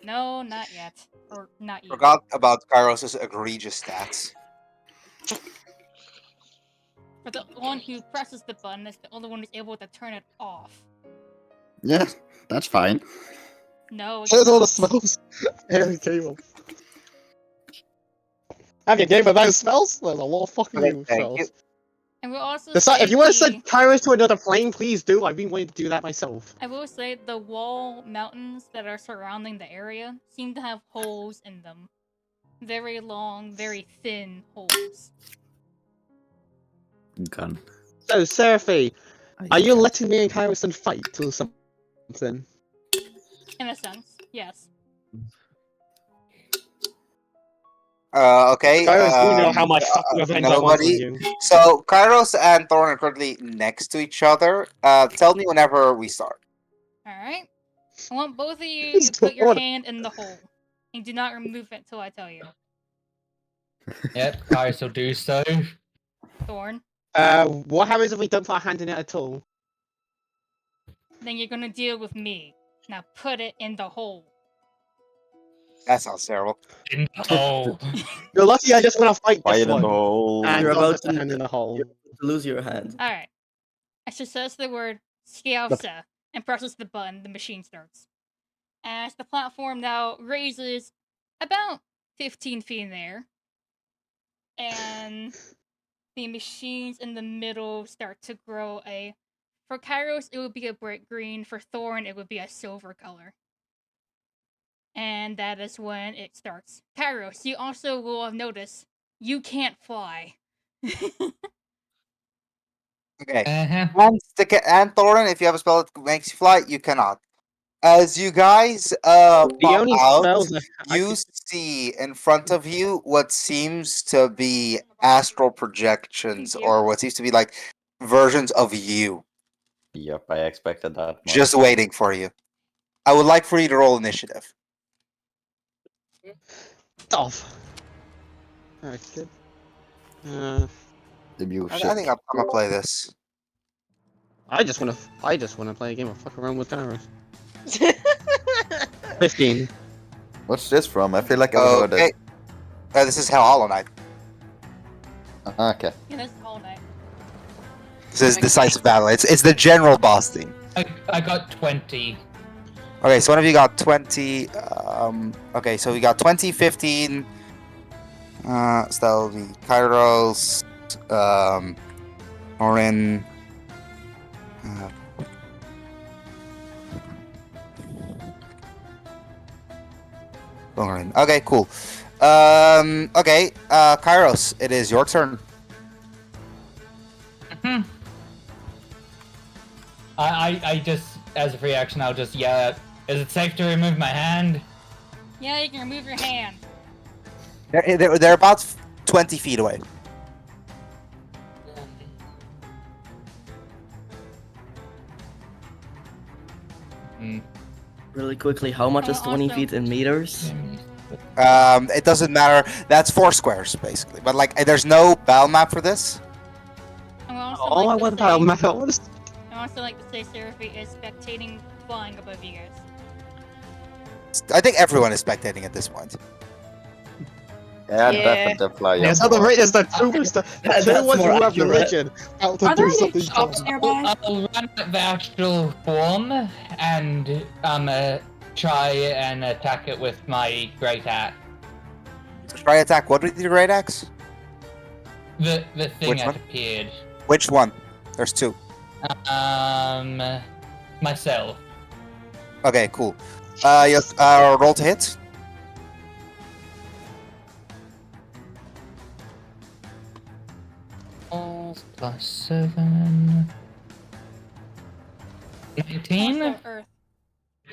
No, not yet. Or not yet. Forgot about Kairos' egregious stats. But the one who presses the button is the only one who's able to turn it off. Yeah, that's fine. No, it's Here's all the not. smells. Here's Gable. Have you gave those smells? There's a lot of fucking Okay, evil thank spells. you. And we'll also If you want to say send Kairos to another plane, please do. I've been waiting to do that myself. I will say the wall mountains that are surrounding the area seem to have holes in them. Very long, very thin holes. Gun. So, Seraphy, are you letting me and Kairos fight or something? In a sense, yes. Okay. Kairos, you know how much fucking revenge I want on nobody. you. So Kairos and Thorin are currently next to each other. Tell me whenever we start. Alright? I want both of you to put your hand in the hole. And do not remove it till I tell you. Yep, Kairos will do so. Thorn. What happens if we don't put our hand in it at all? Then you're gonna deal with me. Now put it in the hole. That sounds terrible. Oh, You're lucky I just want to fight Fire this in the one. hole. And You're not about just a to- hand in the hole. To lose your hand. Alright. As she says the word Skiausa and presses the button, the machine starts. As the platform now raises about 15 feet in the air. And the machines in the middle start to grow for Kairos, it would be a bright green. For Thorn, it would be a silver color. And that is when it starts. Kairos, you also will have noticed you can't fly. Okay. uh-huh. And Thorin, if you have a spell that makes you fly, you cannot. As you guys The pop only out, spells that I you see in front of you what seems to be astral projections, Thank you. or what seems to be like versions of you, Yep, I expected that. much. just waiting for you. I would like for you to roll initiative. off. Alright, good. The music. I think I'm gonna play this. I just wanna play a game of fuck around with Kairos. 15. What's this from? I feel like I've heard Okay. it. This is Hell Hollow Knight. Okay. Yeah, that's called This is decisive battle. It's the general boss theme. I got 20. Okay, so one of you got 20. Okay, so we got 20, 15. So that'll be Kairos, Orin. Orin. Okay, cool. Okay, Kairos, it is your turn. Hmm. I just, as a free action, I'll just yell out, is it safe to remove my hand? Yeah, you can remove your hand. They're about 20 feet away. Hmm. Really quickly, how much is 20 Also- feet in meters? It doesn't matter. That's 4 squares, basically. But, like, there's no battle map for this. I also Oh, I like to want say- battle map. I want to I also like to say Seraphie is spectating flying above you guys. I think everyone is spectating at this point. Yeah, Yeah. definitely fly. There's other raiders, the two ones, the That's two ones more who have the accurate. region out to Are there do any something. shops nearby? I'll run at the astral form and try and attack it with my great axe. So try attack what with your great axe? The thing Which that one? appeared. Which one? There's 2. Myself. Okay, cool. You roll to hit. +7. 19? Also, Earth.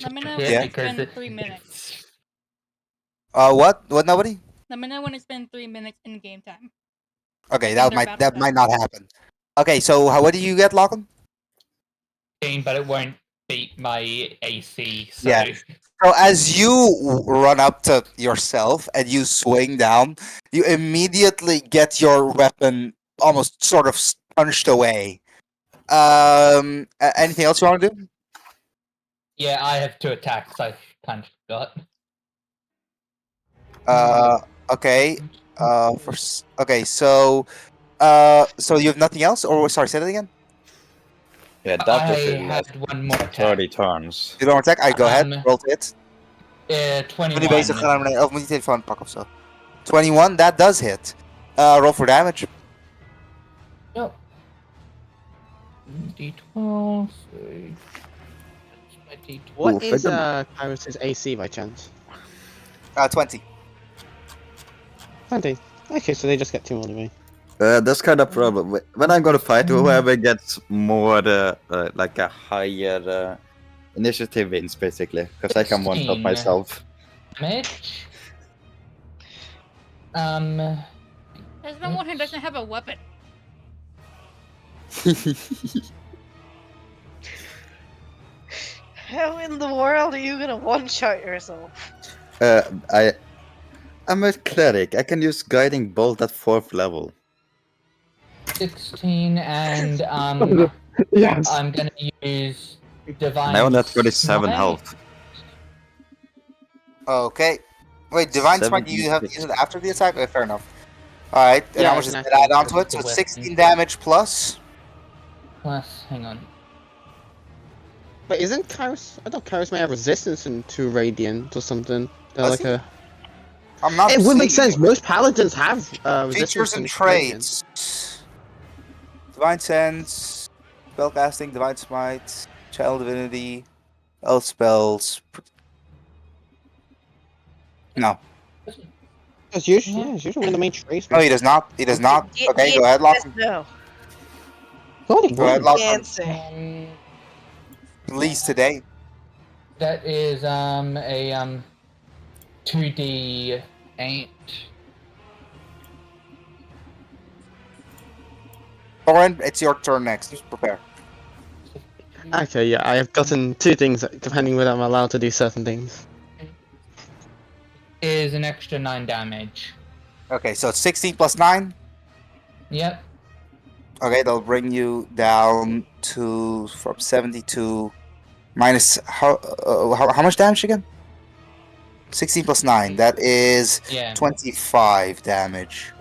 Let me know Yeah, when it's because been 3 minutes. What? What? Nobody? Let me know when it's been 3 minutes in game time. Okay, that Thunder might battle might not happen. Okay, so what do you get, Lachlan? But it won't beat my AC. So. Yeah. So as you run up to yourself and you swing down, you immediately get your weapon almost sort of punched away. Anything else you want to do? Yeah, I have 2 attacks. I kind of forgot. Okay. Okay. So you have nothing else, or sorry, say that again. Yeah, I that was in had one more attack. 30 turns. You don't attack. I go ahead. Roll to hit. 21. Jullie bezig gaan naar of moet je telefoon pakken of zo? 21, that does hit. Roll for damage. Yep. D12. So that's my D12. What Ooh, is figure- Kairos' AC by chance? 20. 20. Okay, so they just get 2 more than me. That's kind of problem. When I'm gonna fight, whoever gets more like a higher initiative wins, basically, because I can one-shot 16. myself. Damage. There's no one who doesn't have a weapon. How in the world are you gonna one-shot yourself? I'm a cleric. I can use guiding bolt at 4th level. 16 and Yes. I'm gonna use divine. And I only have 37 Smite. health. Okay. Wait, divine smite. You have to 76. use it after the attack. Okay, fair enough. All right. And Yeah, how much I does can it add on to it? the So it's weapon. 16 damage plus. Plus, hang on. But isn't Kairos? I thought Kairos may have resistance to Radiant or something. They're Does like he? a. I'm not. It would make seeing sense. Most paladins have resistance Features and to Radiant. traits. Divine sense, spellcasting, divine smite, child divinity, elf spells. No, It's usually, yeah, it's usually one of the main traits. no, he does not. He does not. Okay, go ahead, Lachlan. No. Bloody Go ahead, word. Lachlan. Can't say. At least today. That is a 2d8. Oren, it's your turn next. Just prepare. Okay, yeah, I have gotten 2 things depending whether I'm allowed to do certain things. Is an extra 9 damage. Okay, so it's 16 plus 9. Yep. Okay, they'll bring you down to from 72 minus how much damage again? 16 plus 9. That is Yeah. 25 damage.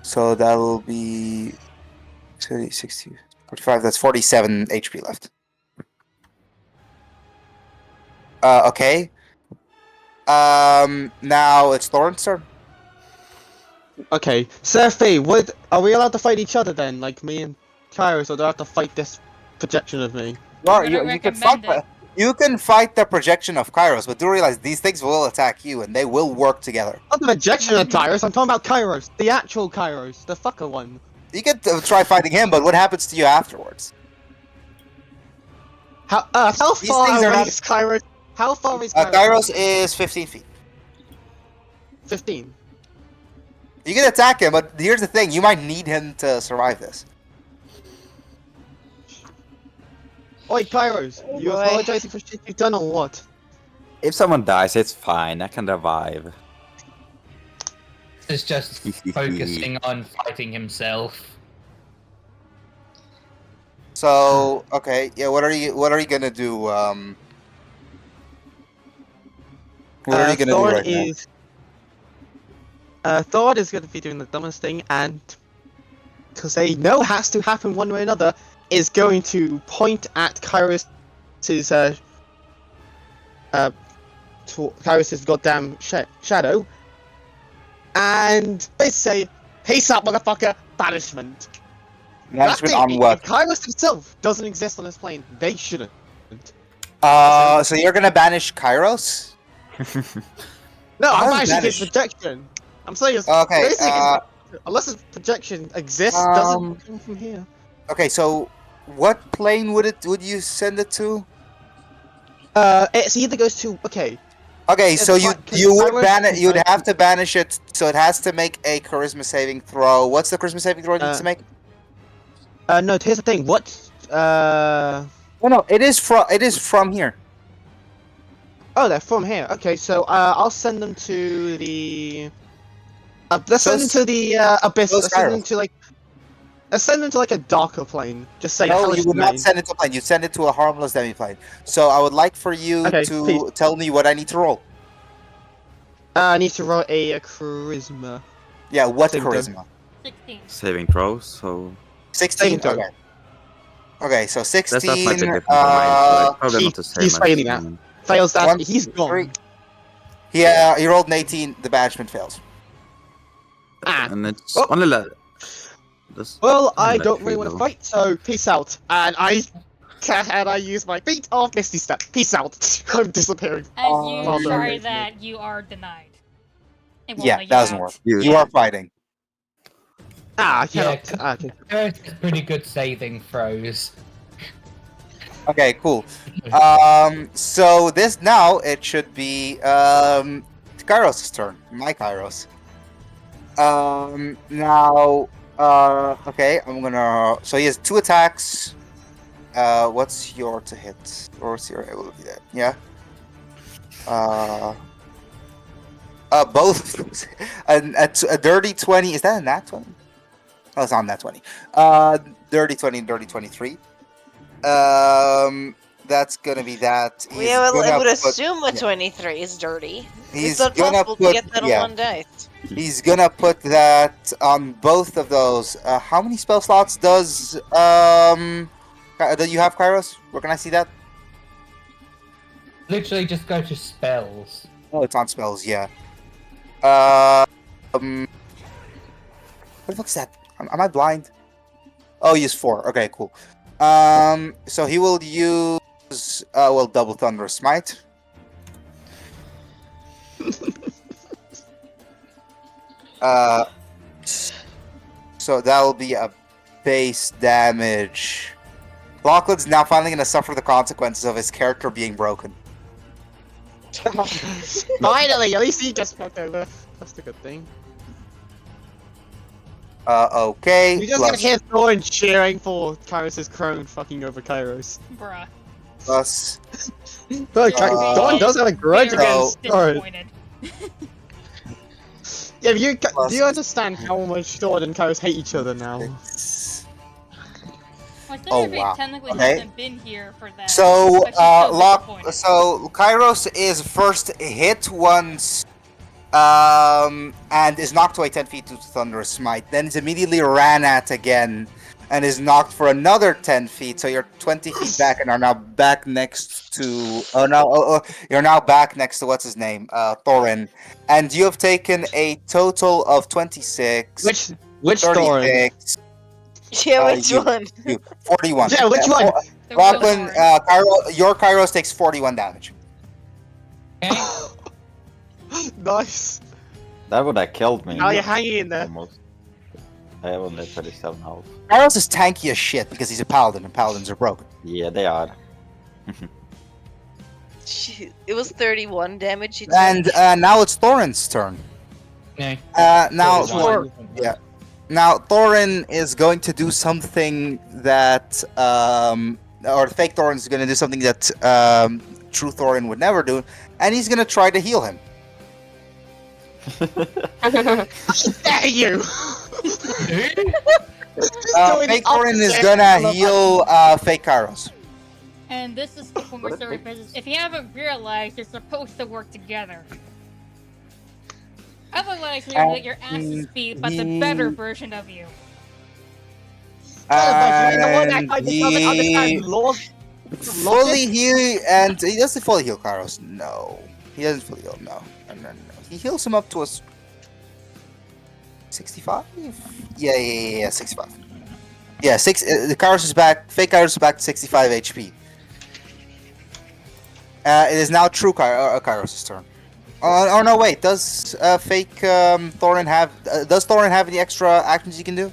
So that'll be 30, 60. 45, that's 47 HP left. Okay. Now it's Thorin's turn. Okay, Seraphi, are we allowed to fight each other then, like me and Kairos, or do I have to fight this projection of me? Well, Would I you can fight recommend you can fight the projection of Kairos, but do realize these things will attack you and they will work together. Not the projection of Kairos, I'm talking about Kairos, the actual Kairos, the fucker one. You could try fighting him, but what happens to you afterwards? How These far things are away not- is Kairos? How far is Kairos? Kairos is 15 feet. 15. You can attack him, but here's the thing: you might need him to survive this. Oi, Kairos, you boy. apologizing for shit you've done or what? If someone dies, it's fine. I can revive. Is just focusing on fighting himself. So okay, yeah. What are you gonna do? What are you gonna do Thor right now? is... Thor is going to be doing the dumbest thing, and because they know has to happen one way or another, is going to point at Kairos' Kairos' goddamn shadow, and they say, "Peace out, motherfucker! Banishment." Management That's it. on what? If Kairos himself doesn't exist on this plane, they shouldn't. So you're gonna banish Kairos? No, How I'm is actually his banish? projection. I'm saying it's Okay, basically his unless his projection exists, doesn't come from here. Okay, so what plane would you send it to? It either goes to okay. Okay, It's so you fine, 'cause you would Kairos is you'd like- have to banish it, so it has to make a charisma saving throw. What's the charisma saving throw it needs to make? No, here's the thing. What? No, it is from here. Oh, they're from here. Okay, so I'll send them to the. Let's send them to the abyss. those Let's send them Kairos. to like. Let's send them to like a darker plane. Just say No, hellish you would not domain. send it to a plane. You send it to a harmless demi-plane. So I would like for you Okay, to please. tell me what I need to roll. I need to roll a charisma. Yeah, what Saving throw. charisma? 16. Saving throws, so 16. Saving throw. Okay. Okay, so that's not 16. much different from mine. So probably he- not the same. he's as failing that. mine. Fails that. 1, He's 2, gone. 3. Yeah, he rolled an 18. The banishment fails. Ah. And it's Oh. only Well, I Let don't really you want to know. fight, so peace out. And I use my feat of Misty Step. Peace out. I'm disappearing. As you Oh, try no. that, you are denied. It won't Yeah, let you doesn't out. work. You- You are fighting. Ah, I Yeah, cannot. Okay. Kairos has pretty good saving throws. Okay, cool. So this now it should be Kairos' turn. My Kairos. Now okay, I'm gonna. So he has 2 attacks. What's your to hit? Or what's your ability there? Yeah. Both. A dirty 20. Is that a nat 20? Oh, it's not a nat 20. Dirty 20 and dirty 23. That's gonna be that. We I would gonna put- assume a yeah. 23 is dirty. He's It's not gonna possible put to get that yeah. on one dice. He's gonna put that on both of those. How many spell slots does do you have, Kairos? Where can I see that? Literally just go to spells. Oh, it's on spells. Yeah. What the fuck's that? Am I blind? Oh, use 4. Okay, cool. So he will use double thunder smite. So that will be a base damage. Lachlan's now finally gonna suffer the consequences of his character being broken. Finally, at least he just fucked over. That's the good thing. Okay. You just gonna plus- hear Thorin cheering for Kairos' crone fucking over Kairos. Bruh. plus But Uh, Thorin does have a grudge Very against Thorin. disappointed. Yeah, do Plus- you understand how much Thorin and Kairos hate each other now? My Oh, Celebrate wow. technically Okay. hasn't been here for that. So, but she's still disappointed. so Kairos is first hit once, and is knocked away 10 feet to Thunderous Smite. Then is immediately ran at again, and is knocked for another 10 feet. So you're 20 feet back and are now back next to. You're now back next to what's his name, Thorin, and you have taken a total of 26. Which Thorin? 36. Yeah, which you- one? 41. Yeah, which one? The Rockland, real Thorin. your Kairos takes 41 damage. Okay? Nice. That would have killed me. Now you're hanging in there. Almost. I have only 37 health. Kairos is tanky as shit because he's a paladin, and paladins are broken. Yeah, they are. Shit, it was 31 damage. He took. And now it's Thorin's turn. No. Now, 41. yeah. Now Thorin is going to do something that, or fake Thorin is going to do something that true Thorin would never do, and he's going to try to heal him. Dare you! Fake Thorin is gonna heal fake Kairos. And this is the former story business. If you haven't realized, you're supposed to work together. Otherwise, you're And like your ass is beat, but the better version of you. And he fully heal, and he doesn't fully heal Kairos. No, he doesn't fully heal. No. He heals him up to a 65. Yeah, 65. Yeah, the Kairos is back. Fake Kairos is back to 65 HP. It is now true Kairos' turn. Oh no, wait. Does fake Thorin have? Does Thorin have any extra actions he can do?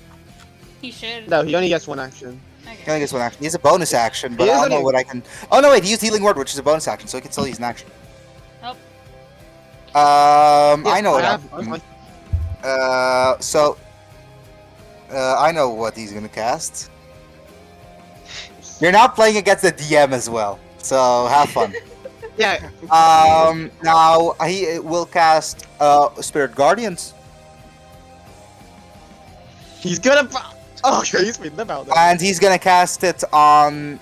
He should. No, he only gets one action. He Okay. only gets one action. He has a bonus action, but He I has don't know only- what I can. Oh no, wait. He used Healing Word, which is a bonus action, so he can still use an action. Oh. I know what I I'm. I know what he's gonna cast. You're now playing against the DM as well, so have fun. Yeah. Now he will cast Spirit Guardians, He's gonna. Oh, he's been about that. and he's gonna cast it on.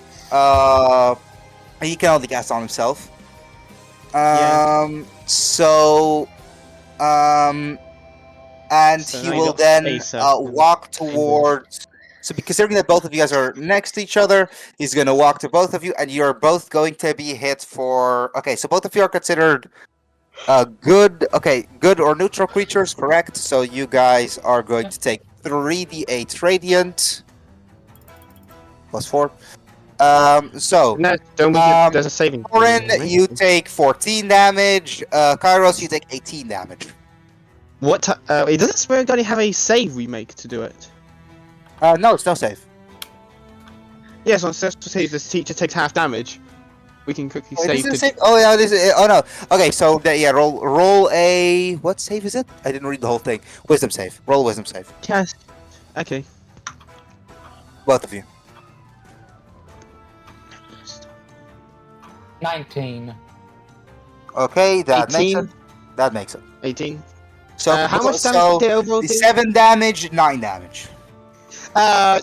He can only cast on himself. So, and So he now you will got then space up. walk towards. So, considering that both of you guys are next to each other, he's gonna walk to both of you, and you're both going to be hit for. Okay, so both of you are considered good. Okay, good or neutral creatures, correct? So you guys are going to take 3d8 radiant plus 4. So. No, don't we there's a saving. throw, Thorin, right? you take 14 damage. Kairos, you take 18 damage. What? Doesn't Spirit Guardian have a save we make to do it? No, it's no save. Yes, on says to say if this teacher takes half damage, we can quickly Wait, save. is it To... save? Oh yeah, this is. Oh no. Okay, so yeah, roll a what save is it? I didn't read the whole thing. Wisdom save. Roll a wisdom save. Yes. Okay. Both of you. 19. Okay, that 18. makes it. That makes it. 18. So How much damage so did they overall do? 7 damage, 9 damage.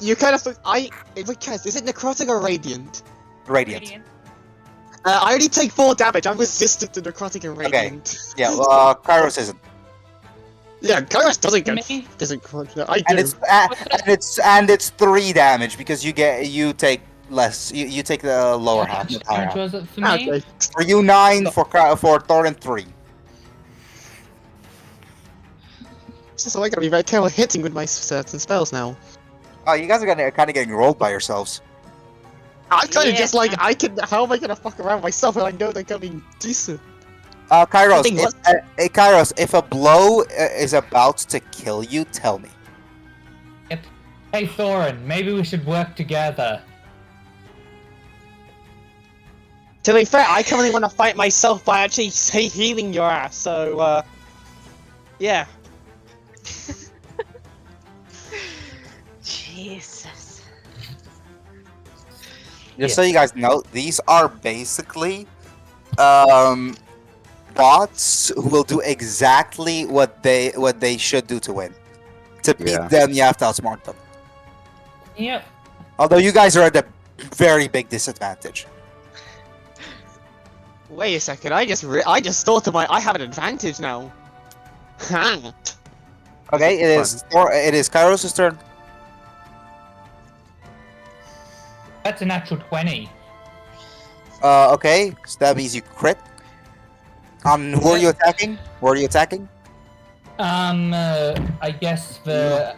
You kind of. Is it necrotic or radiant? Radiant. Radiant. I only take 4 damage. I'm resistant to necrotic and Okay. radiant. Yeah, Kairos isn't. Yeah, Kairos doesn't get. Me? Doesn't. No, I do. And it's 3 damage because you take less. You take the lower half. How not higher much half. was it for me? Okay. For you 9, for Thorin 3. So I gotta be very careful hitting with my certain spells now. Oh, you guys are kind of getting rolled by yourselves. I'm kind of Yeah. just like I can. How am I gonna fuck around myself when I know they're gonna be decent? Kairos, Think what? Kairos, if a blow is about to kill you, tell me. Hey Thorin, maybe we should work together. To be fair, I currently want to fight myself by actually healing your ass. So, yeah. Jesus. Just so you guys know, these are basically bots who will do exactly what they should do to win. To beat Yeah. them, you have to outsmart them. Yep. Although you guys are at a very big disadvantage. Wait a second. I just thought of I have an advantage now. Ha. Okay, it is Kairos' turn. That's a natural 20. Okay, so that means you crit. Who are you attacking? Who are you attacking? I guess the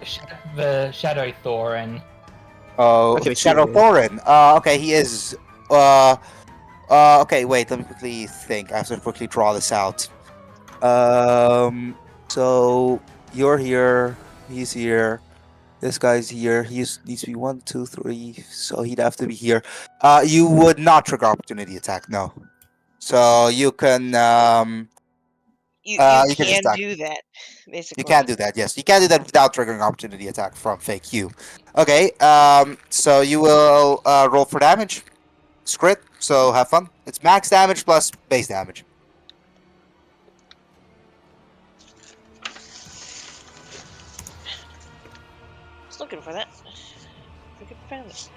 Shadow Thorin. Oh, Okay, Shadow sure. Thorin. Okay, he is. Okay, wait. Let me quickly think. I have to quickly draw this out. So you're here. He's here. This guy's here. He needs to be 1, 2, 3. So he'd have to be here. You would not trigger opportunity attack. No. So you can You you can just can attack. do that, basically. You can do that, yes. You can do that without triggering opportunity attack from Fake You. Okay, so you will roll for damage. It's crit, so have fun. It's max damage plus base damage. Just looking for that. I could find it.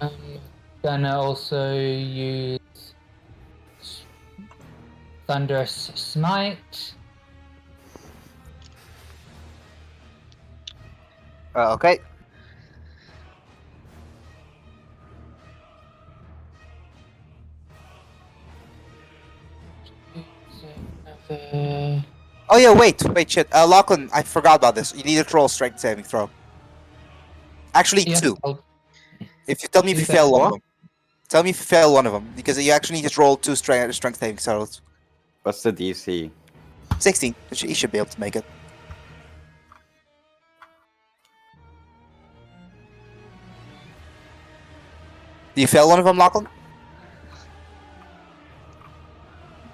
I'm gonna also use Thunderous Smite. Okay. Oh yeah, wait, shit. Lachlan, I forgot about this. You need to roll strength saving throw. Actually, Yeah, 2. I'll- If you tell me if you Okay. fail one of them. Tell me if you fail one of them, because you actually need to roll 2 strength saving throws. What's the DC? 16. You should be able to make it. Do you fail one of them, Lachlan?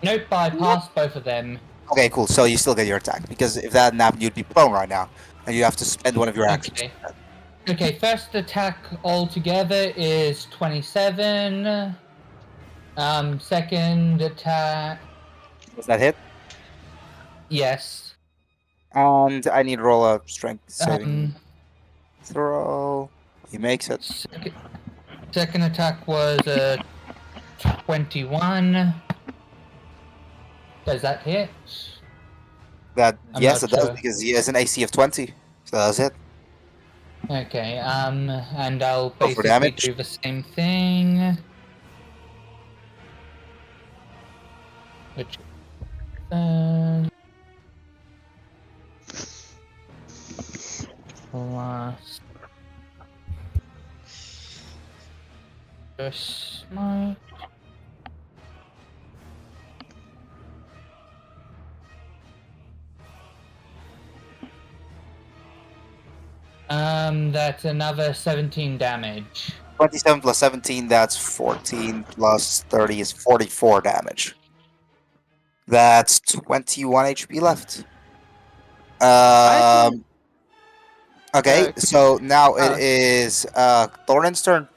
Nope, I passed both of them. Okay, cool. So you still get your attack, because if that hadn't happened, you'd be prone right now, and you have to spend one of your actions. Okay. Okay, first attack altogether is 27. Second attack, Does that hit? yes. And I need to roll a strength saving Um, throw. He makes it. second attack was 21. Does that hit? That I'm yes, not it does, sure. because he has an AC of 20. So that's it. Okay, and I'll Go for basically damage. do the same thing. Which, plus, smite. That's another 17 damage. 27 plus 17, that's 14 plus 30 is 44 damage. That's 21 HP left. Okay, so now it is Thorin's turn.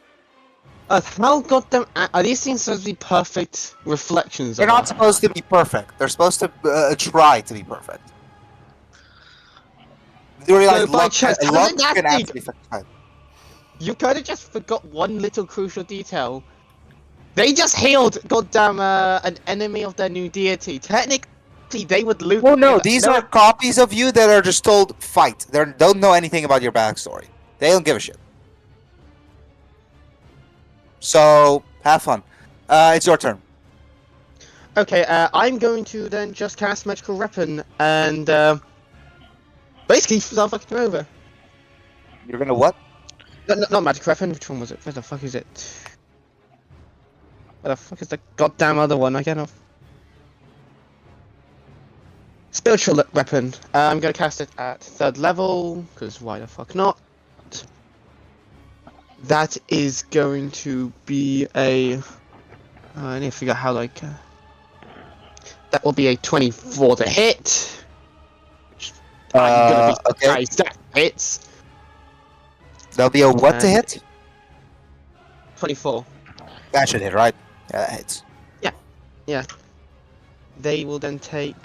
How goddamn are these things supposed to be perfect reflections? They're of not us? supposed to be perfect. They're supposed to try to be perfect. You realize by luck, chance, how luck did that can be- actually affect time. You kind of just forgot one little crucial detail. They just healed goddamn an enemy of their new deity. Technically, they would loot. Well, no, these are copies of you that are just told fight. They don't know anything about your backstory. They don't give a shit. So have fun. It's your turn. Okay, I'm going to then just cast magical weapon and basically start fucking them over. You're gonna what? Not magic weapon. Which one was it? Where the fuck is it? Where the fuck is the goddamn other one? I get off. Spiritual weapon. I'm gonna cast it at 3rd level because why the fuck not? That is going to be a. I need to figure out how like. That will be a 24 to hit. I'm gonna be okay. surprised that hits. There'll be a what to hit? 24. That should hit, right? Yeah, that hits. Yeah. They will then take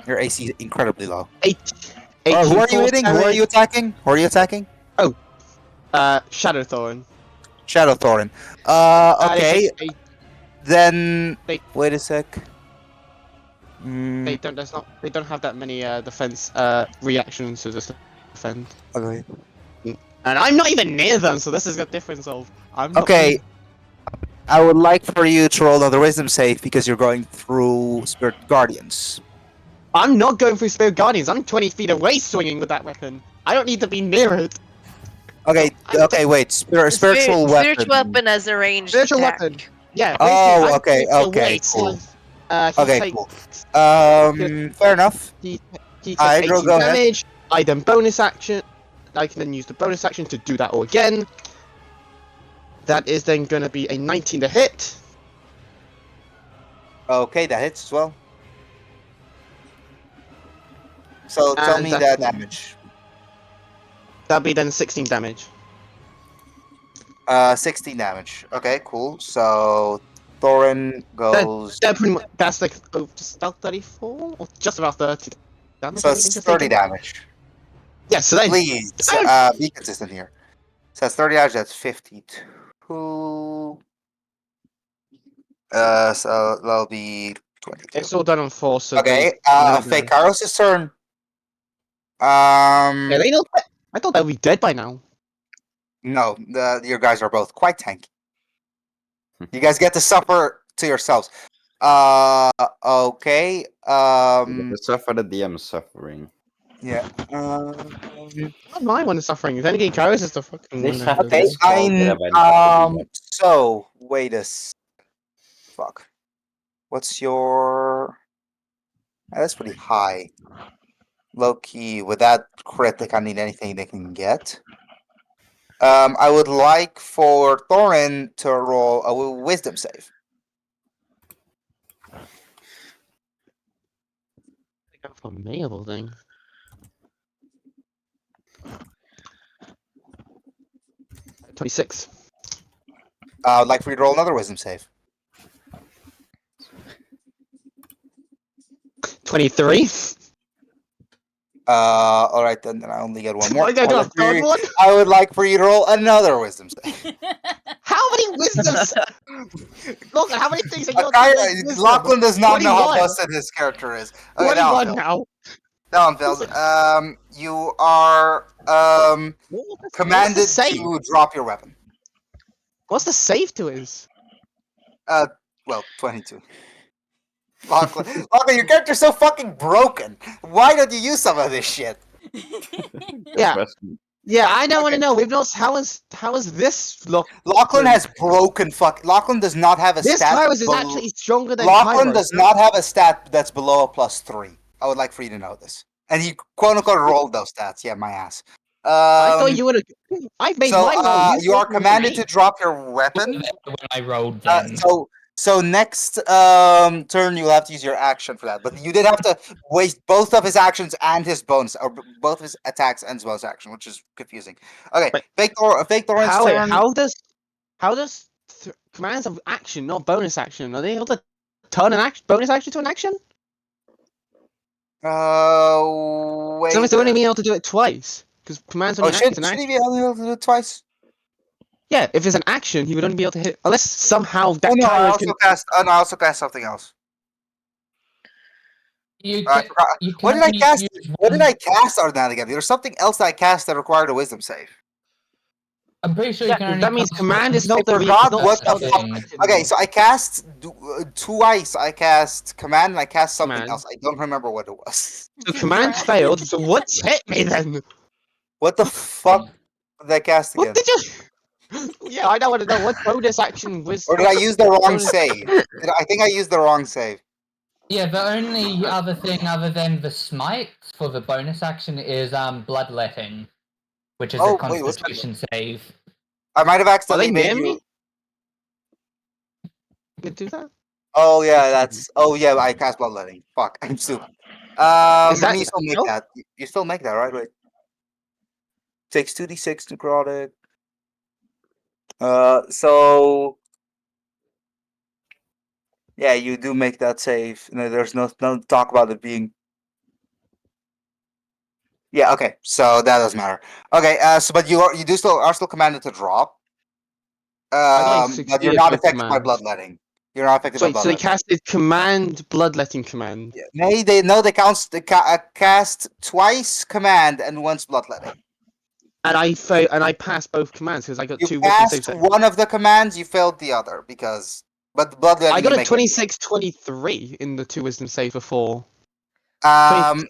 Your AC is incredibly low. 8. Oh, who are you hitting? Who are damage. you attacking? Who are you attacking? Shadow Thorn. Shadow Thorin. Okay. Then wait a sec. They don't. They don't have that many defense reactions to just defend. Okay. And I'm not even near them, so this is a difference of. I'm not Okay. I would like for you to roll another wisdom save because you're going through Spirit Guardians. I'm not going through Spirit Guardians. I'm 20 feet away swinging with that weapon. I don't need to be near it. Okay. Okay. Wait. Spiritual weapon. Spiritual weapon as a ranged Spiritual attack. weapon. Yeah. Oh, basically, I'm okay, 20 feet okay, away, so, cool. he Okay. takes- Cool. Fair enough. He takes Hydro, 18 go ahead. damage. I then bonus action. I can then use the bonus action to do that all again. That is then going to be a 19 to hit. Okay, that hits as well. So tell And me that's- that damage. That'll be then 16 damage. 16 damage. Okay, cool. So Thorin goes. That's like just about 34 or just about 30 damage. So I it's think it's 30 taken. damage. Yeah, so then Please, be consistent here. So that's 30 damage. That's 52. So that'll be 22. it's all done on 4. So Okay. no, no. Fekaros' turn. Yeah, they don't. I thought they'd be dead by now. No, your guys are both quite tanky. You guys get to suffer to yourselves. Okay. The suffer the DM suffering. Yeah. Not my one is suffering. Then again, Kairos is the fucking They one. have that Okay. this called the So wait a. Fuck. What's your? That's pretty high. Low key. With that crit, they can't need anything they can get. I would like for Thorin to roll a wisdom save. For me of all things. $26. I would like for you to roll another wisdom save. 23. All right, then I only get one more. Why did I do a third one? I would like for you to roll another wisdom save. How many wisdoms? Look, how many things are you Lachlan does not know how 21. busted his character is. Okay, now 21 I'm now. Now I'm failed. You are commanded What's the save? to drop your weapon. What's the save to his? Well, 22. Lachlan, your character's so fucking broken. Why don't you use some of this shit? Yeah, Question. yeah. I don't want to know. We've not. How is this look? Lachlan has broken Lachlan does not have a This stat. Kairos is bel- actually stronger than Lachlan Kairos. does not have a stat that's below a +3. I would like for you to know this. And he quote unquote rolled those stats. Yeah, my ass. I thought you would have. I've made So mine roll. you are commanded to drop your weapon. When I rolled then. So next turn you'll have to use your action for that. But you did have to waste both of his actions and his bonus, or both of his attacks and his bonus action, which is confusing. Okay, But- fake Thorin's turn. How does commands of action, not bonus action? Are they able to turn an action, bonus action to an action? Wait. So it's only being able to do it twice because commands Oh, only act as should an he action. be able to do it twice? Yeah, if it's an action, he would only be able to hit unless somehow that Oh no, I Kairos also can. cast. Oh no, I also cast something else. You I can, forgot. you What did can I cast? use What did one- I cast other than that again? There was something else that I cast that required a wisdom save. I'm pretty sure you can only That means cast command one is not I the forgot not what the spell fuck. action Okay, anymore. so I cast twice. I cast command and I cast something Command. else. I don't remember what it was. So command failed. So what's hit me then? What the fuck did I cast again? What did you? Yeah, I don't want to know what bonus action was. Or did I use the wrong bonus- save? I think I used the wrong save. Yeah, the only other thing other than the smite for the bonus action is bloodletting, which is Oh, a wait, what's that? constitution save. I might have Are they accidentally near made me? you. You can do that. Oh yeah, that's. Oh yeah, I cast bloodletting. Fuck, I'm stupid. Is that- You still make no? that. You still make that, right? Wait. Takes 2d6 necrotic. So yeah, you do make that save. No, there's no talk about it being. Yeah. Okay. So that doesn't matter. Okay. So but you are still commanded to drop. succeed But you're not with affected by command. bloodletting. You're not affected by Wait, so they bloodletting. casted command, bloodletting command. Yeah. They cast twice command and once bloodletting. And I passed both commands because I got You 2 wisdom passed saves. one of the commands, you failed the other because. But the bloodletting. I got you a make 26-23 in the 2 wisdom save before. it.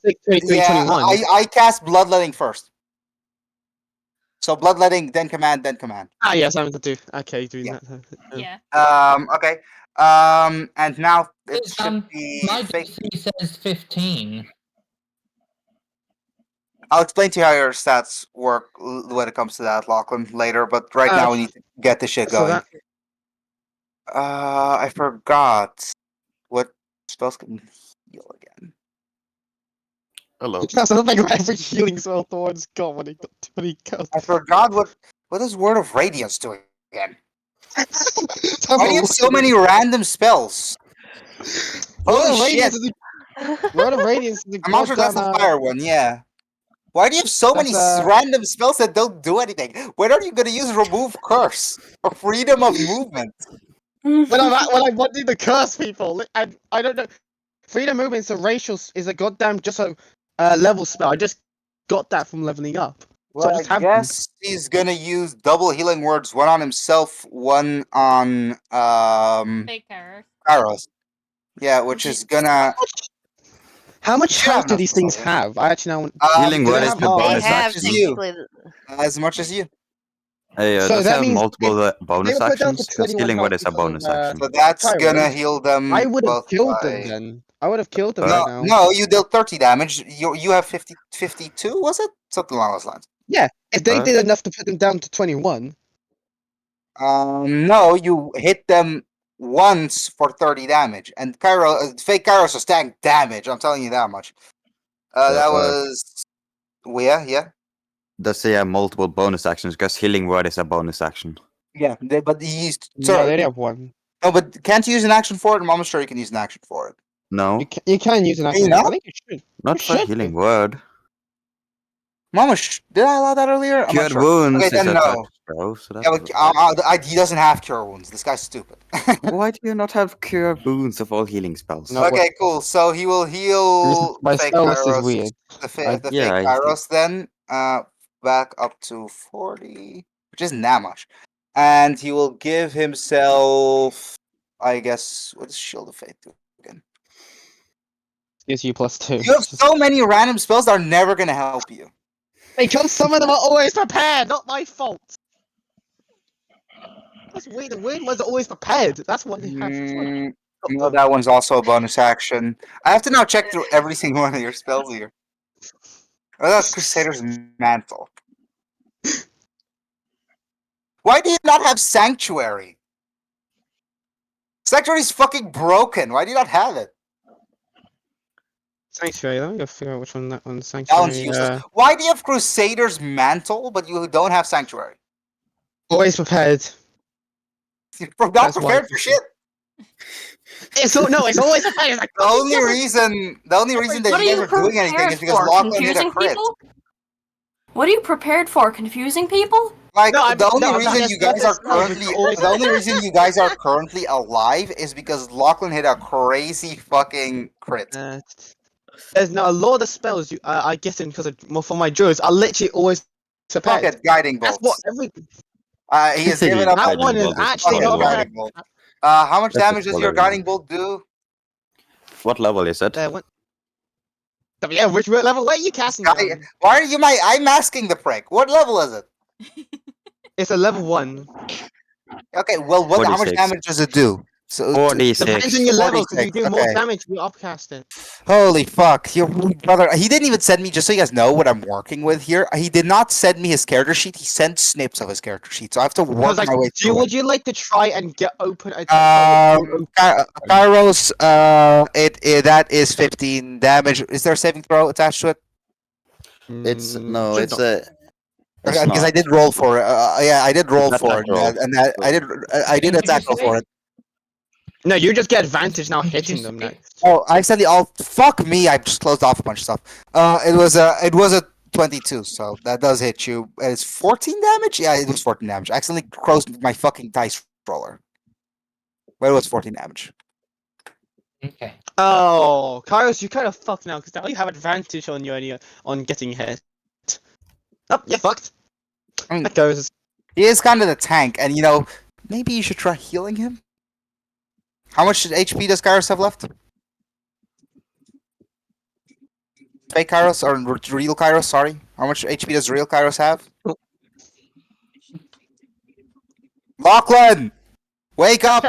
26, 23, Yeah, 21. I cast bloodletting first. So bloodletting, then command, then command. Ah, yes, I'm to do. Okay, doing Yeah. that. Yeah. Okay. And now it should be My fake. DC says 15. I'll explain to you how your stats work when it comes to that, Lachlan, later. But right now we need to get this shit So going. that I forgot what spells can heal again. Hello. that's something like every healing spell Thor's got when he cast. I forgot what is Word of Radiance doing again. Why do you have so many random spells? Holy shit! Word of Radiance is a I'm also goddamn, class of fire one, yeah. Why do you have so many That's, random spells that don't do anything? When are you gonna use Remove Curse or Freedom of Movement? when I'm wanting to curse people, I don't know. Freedom movement is a goddamn just a level spell. I just got that from leveling up. Well, just I have them. guess he's gonna use double healing words, one on himself, one on Fake errors. Kairos. Yeah, which is gonna How much Yeah, health do no, these things sorry. have? I actually know. Healing they word is have the all- They bonus have as you. technically. As much as you. Hey, So does that have means multiple if bonus they were put down to actions? Because 21 healing word health is a because of, bonus action. So that's Kairos, gonna heal them. I would have both killed by- them then. I would have killed them No, right now. No, you dealt 30 damage. You have 52, was it? Something along those lines. Yeah, if they did enough to put them down to 21. No, you hit them once for 30 damage, and fake Kairos was stacked damage. I'm telling you that much. That was, yeah. Does he have multiple bonus actions? Because healing word is a bonus action. Yeah. But he used. No, they only have one. No, but can't you use an action for it? I'm almost sure you can use an action for it. No, You can use an Can you action. not? I think you should. not for should healing be. word. Mama, did I allow that earlier? I'm not Cure sure. wounds Okay, is then a no. touch spell, so Yeah, but he doesn't have cure wounds. This guy's stupid. Why do you not have cure wounds of all healing spells? No. Okay, cool. So he will heal My fake spell list is Kairos. weird. The Yeah, fake I see. Kairos then back up to 40, which isn't that much. And he will give himself, I guess, what does Shield of Faith do again? Gives you +2. You have so many random spells that are never going to help you. Because some of them are always prepared, not my fault. That's weird. The weird ones are always prepared. That's what they have. No, that one's also a bonus action. I have to now check through every single one of your spells here. Oh, that's Crusader's Mantle. Why do you not have Sanctuary? Sanctuary's fucking broken. Why do you not have it? Sanctuary. Let me go figure out which one that one's That Sanctuary. one's useless. Why do you have Crusader's Mantle, but you don't have Sanctuary? Always prepared. You're not That's why. prepared for shit. It's always prepared. It's like, The only reason that What you are guys you are doing anything prepared is because for? Lachlan hit a Confusing crit. people? What are you prepared for? Confusing people? Like No, I'm- the only no, I'm not- reason you that's- guys are that's not- currently it's always- the only reason you guys are currently alive is because Lachlan hit a crazy fucking crit. There's no a lot of the spells I get in because for my druids are literally always prepared. Fuck it, guiding That's bolts. what every He has given up. that one is Guiding bolt is actually Fuck it, not fucking bad. guiding bolt. How much That's damage a does your spoiler, guiding bolt do? What level is it? Yeah, which level? Where are you casting it on? Why are you I'm asking the prick. What level is it? It's a level 1. Okay, well, how much 46. damage does it do? So Depends 46. on your level, because you 46, do more okay. damage if you upcast it. Holy fuck, your brother. He didn't even send me, just so you guys know what I'm working with here. He did not send me his character sheet. He sent snips of his character sheet, so I have to work Like, my way through would it. you like to try and get open a Kairos, that is 15 damage. Is there a saving throw attached to it? It's no, should it's not. a. It's Because I not. did roll for it. Yeah, I did roll It's for attack it, roll. and I did Did you attack roll say? for it. No, you just get advantage now Did you hitting them say- next. Oh, I said fuck me. I just closed off a bunch of stuff. It was a 22, so that does hit you. It's 14 damage? Yeah, it was 14 damage. I accidentally closed my fucking dice roller. But it was 14 damage. Okay. Oh, Kairos, you kind of fucked now because now you have advantage on your on getting hit. Oh, you're fucked. I mean, That goes. he is kind of the tank, and you know, maybe you should try healing him? How much HP does Kairos have left? Fake Kairos, or real Kairos, sorry. How much HP does real Kairos have? Lachlan! Wake up!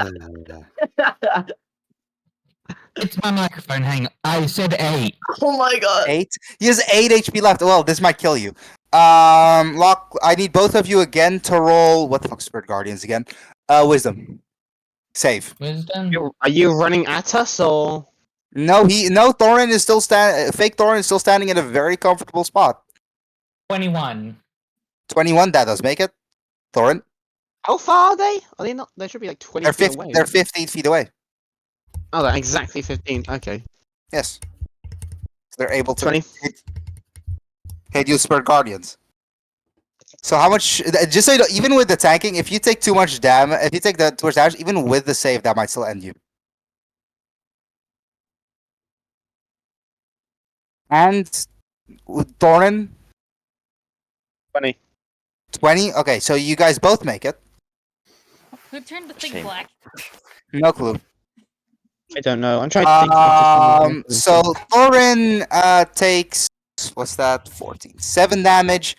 It's my microphone. Hang on. I said 8. Oh my god. 8? He has 8 HP left. Well, this might kill you. I need both of you again to roll. What the fuck, Spirit Guardians again? Wisdom. Save. Wisdom. Are you running at us or? No, Thorin is still fake Thorin is still standing in a very comfortable spot. 21. 21, that does make it. Thorin. How far are they? Are they not? They should be like 20 feet away. They're 15 feet away. Oh, they're exactly 15. Okay. Yes. So they're able to 20. hit you Spirit Guardians. So how much? Just so you know, even with the tanking, if you take too much damage, if you take that too much damage, even with the save, that might still end you. And with Thorin, 20. 20. Okay, so you guys both make it. Who turned the thing Shame. black? No clue. I don't know. I'm trying to think. So Thorin takes what's that? 14, 7 damage,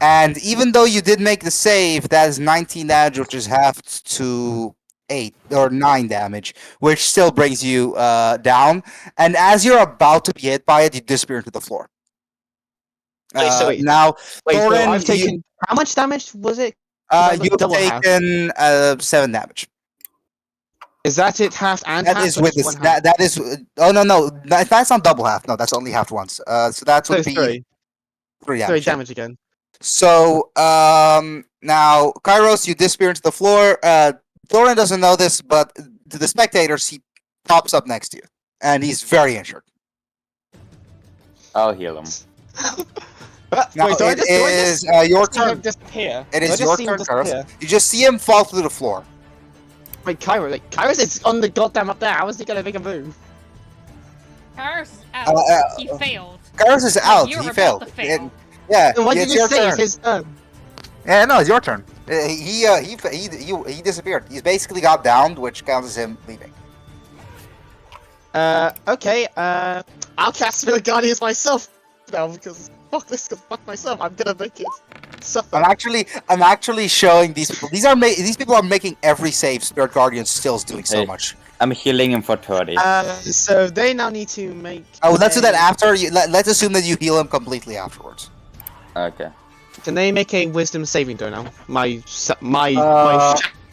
and even though you did make the save, that is 19 damage, which is half to 8 or 9 damage, which still brings you down. And as you're about to be hit by it, you disappear into the floor. Wait. Now, Wait, so Thorin, I've taken. How much damage was it? you've double half. taken 7 damage. Is that it half and That half? is or with just this. one half? That is. Oh no, that's not double half. No, that's only half once. So that would So be 3. 3 3 damage. yeah. damage again. So now Kairos, you disappear into the floor. Thorin doesn't know this, but to the spectators, he pops up next to you, and he's very injured. I'll heal him. Now Wait, do I it just is your see him turn. disappear? It Do I is just your see him turn, Kairos. disappear? You just see him fall through the floor. Wait, Kairos is on the goddamn up there. How is he gonna make a move? Kairos out. He failed. Kairos is out. You're He about failed. to fail. Yeah, Then what it's did you your say? turn. It's his turn. Yeah, no, it's your turn. He disappeared. He's basically got downed, which counts as him leaving. Okay, I'll cast Spirit Guardians myself now because fuck this, fuck myself. I'm gonna make it suffer. I'm actually showing these people. These people are making every save. Spirit Guardian still's doing so Hey. much. I'm healing him for 30. So they now need to make. Oh, let's do that a- after. Let's assume that you heal him completely afterwards. Okay. Can they make a Wisdom saving throw now? My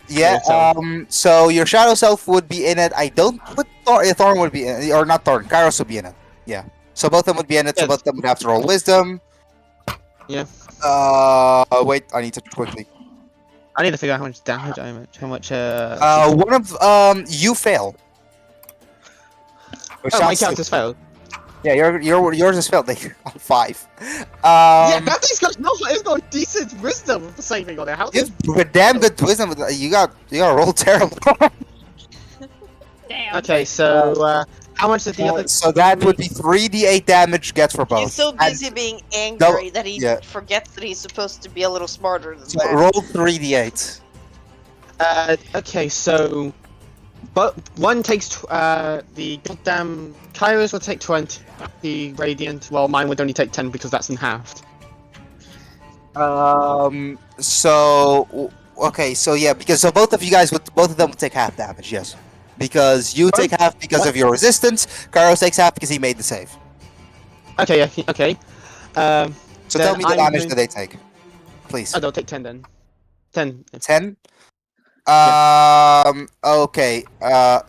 Yeah. self. So your shadow self would be in it. I don't put Thorn would be in it, or not Thorn. Kairos would be in it. Yeah. So both of them would be in it. So Yes. both of them would have to roll wisdom. Yeah. Wait. I need to quickly. I need to figure out how much damage I am. How much? One of you fail. Which Oh, my sounds character's failed. Yeah, yours is failed. They 5. Yeah, but he's got decent wisdom for saving on it. How You have damn good wisdom. You got roll terrible. Damn. Okay, so how much did the other? So that would be 3d8 damage gets for both. He's so And busy being angry that he yeah. forgets that he's supposed to be a little smarter than so that. roll 3d8. Okay, so, but one takes the goddamn Kairos will take 20 radiant. Well, mine would only take 10 because that's in halved. So okay. So yeah, because so both of them would take half damage. Yes, because you take half because of your resistance. Kairos takes half because he made the save. Okay, yeah, okay. So Then tell me the I'm damage going- that they take, please. Oh, they'll take 10 then. 10. 10. Okay.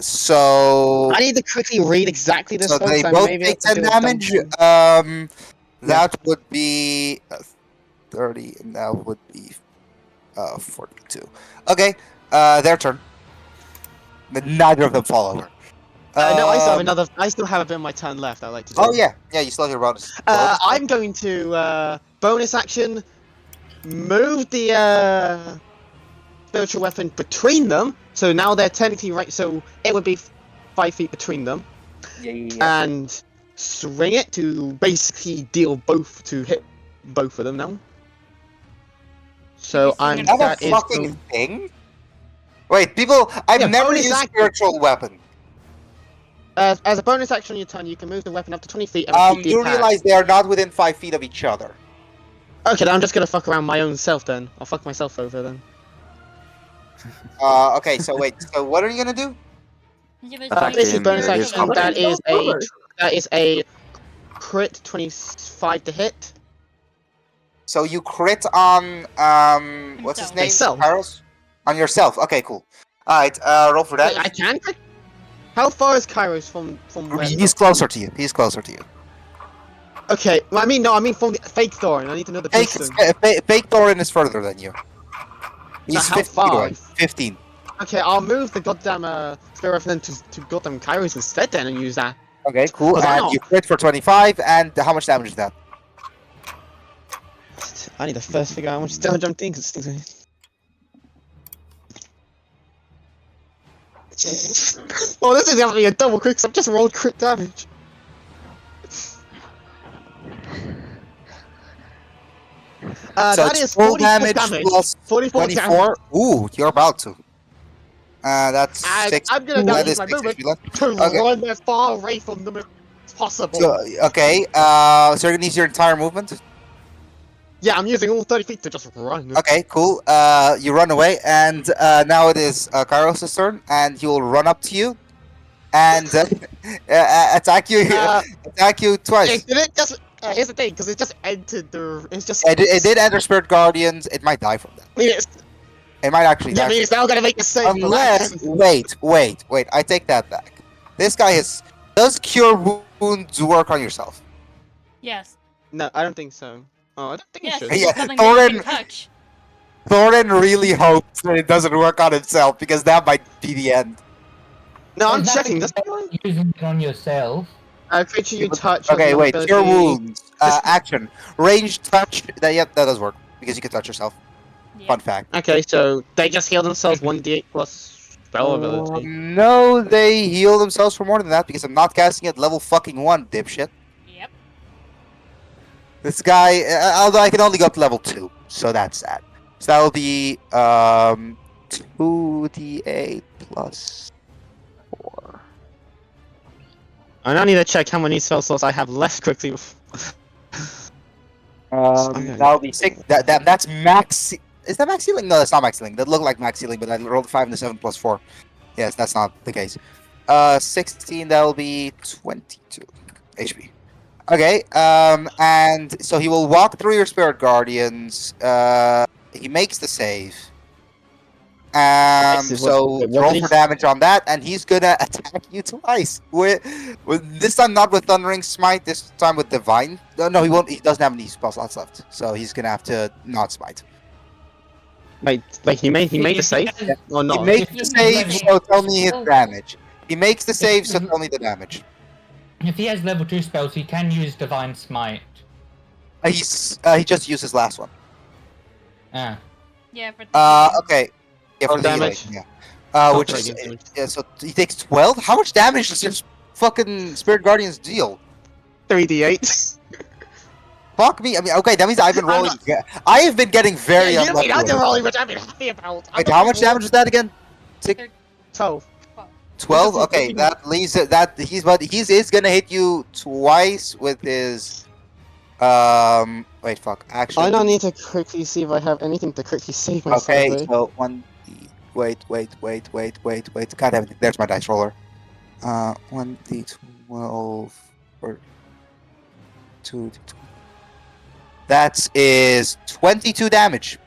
So I need to quickly read exactly this. so one, they so both maybe take I 10 can do damage. something. That would be 30, and that would be 42. Okay. Their turn. But neither of them fall over. No, I still have Um, another. I still have a bit of my turn left. I'd like to do. Oh yeah, you still have your bonus. I'm going to bonus action, move the spiritual weapon between them. So now they're technically right. So it would be 5 feet between them, and swing it to basically hit both of them now. So swing I'm it That's a that is fucking thing. Wait, people, I've Yeah, never bonus used action. spiritual weapon. as a bonus action on your turn, you can move the weapon up to 20 feet and repeat the You attack. realize they are not within 5 feet of each other. Okay, then I'm just gonna fuck around my own self then. I'll fuck myself over then. Okay, so wait, so what are you gonna do? Give it Attack This is him bonus with action. his That is a crit 25 to hit. So you crit on what's his Himself. name? Myself. Kairos? On yourself. Okay, cool. Alright, roll for Wait, that. I can. How far is Kairos from where? He's closer to you. He's closer to you. Okay, well, I mean from the fake Thorin. I need to know the Fake, distance. fake Thorin is further than you. So He's how 15 feet away. far? 15. Okay, I'll move the goddamn spirit weapon to goddamn Kairos instead then and use that. Okay, cool. Well, And now- you crit for 25, and how much damage is that? I need to first figure out how much damage I'm thinking. 'Cause this thing's well, this is gonna be a double crit 'cause I've just rolled crit damage. So That it's is full 44 damage damage. plus 44 damage. 24. Ooh, you're about to. That's And 6. I'm gonna That use is my 6 movement HP left. to Okay. run as far away from them as possible. So, okay, so you're gonna use your entire movement? Yeah, I'm using all 30 feet to just run. Okay, cool. You run away, and now it is Kairos' turn, and he will run up to you and attack you. Attack you twice. Did it just? Here's the thing, because it just entered the. It's just. It did enter Spirit Guardians. It might die from that. I mean, it's, It might actually yeah, I die. mean, it's now gonna make a save. for Unless, that. wait. I take that back. This guy does cure wounds work on yourself? Yes. No, I don't think so. Oh, I don't think Yes. it It's should. Yeah, something that you Thorin- can touch. Thorin really hopes that it doesn't work on himself because that might be the end. No, I'm There's checking. nothing That's about using it on yourself. creature you touch. has Okay, an wait. ability- Cure wounds. Action. Ranged touch. Yep, that does work because you can touch yourself. Yeah. Fun fact. Okay, so they just heal themselves 1d8 plus spell ability. No, they heal themselves for more than that because I'm not casting at level fucking 1, dipshit. Yep. This guy, although I can only go up to level 2, so that's sad. So that will be 2d8 plus 4. I now need to check how many spell slots I have left quickly. Okay. That'll be 6. That's max. Is that max healing? No, that's not max healing. That looked like max healing, but I rolled a 5 and a 7 plus 4. Yes, that's not the case. 16. That'll be 22 HP. Okay. And so he will walk through your spirit guardians. He makes the save. Makes it- So what did roll he- for damage on that, and he's gonna attack you twice. With this time not with Thundering Smite, this time with Divine. No, he won't. He doesn't have any spell slots left, so he's gonna have to not smite. Wait, he made the save or He not? makes the If save, he- so tell me his damage. He makes the save, so tell me the damage. If he has level 2 spells, he can use Divine Smite. He just used his last one. Ah. Yeah. For the Okay. Yeah, for Oh, the damage. healing, yeah. Oh, Which is radiant damage. yeah. So he takes 12. How much damage does your fucking Spirit Guardians deal? 3d8. Fuck me. I mean, okay, that means I've been I'm rolling. I have been getting very Yeah, you don't unlucky. mean I'm with it. rolling, which I've been happy about. Wait, how much damage was that again? 12. 12. Okay, that leaves it. That he's gonna hit you twice with his. Wait, fuck. Actually. I now need to quickly see if I have anything to quickly save myself. Okay, eh? so one. Wait. God damn it! There's my dice roller. 1d12 or 2d12. That is 22 damage.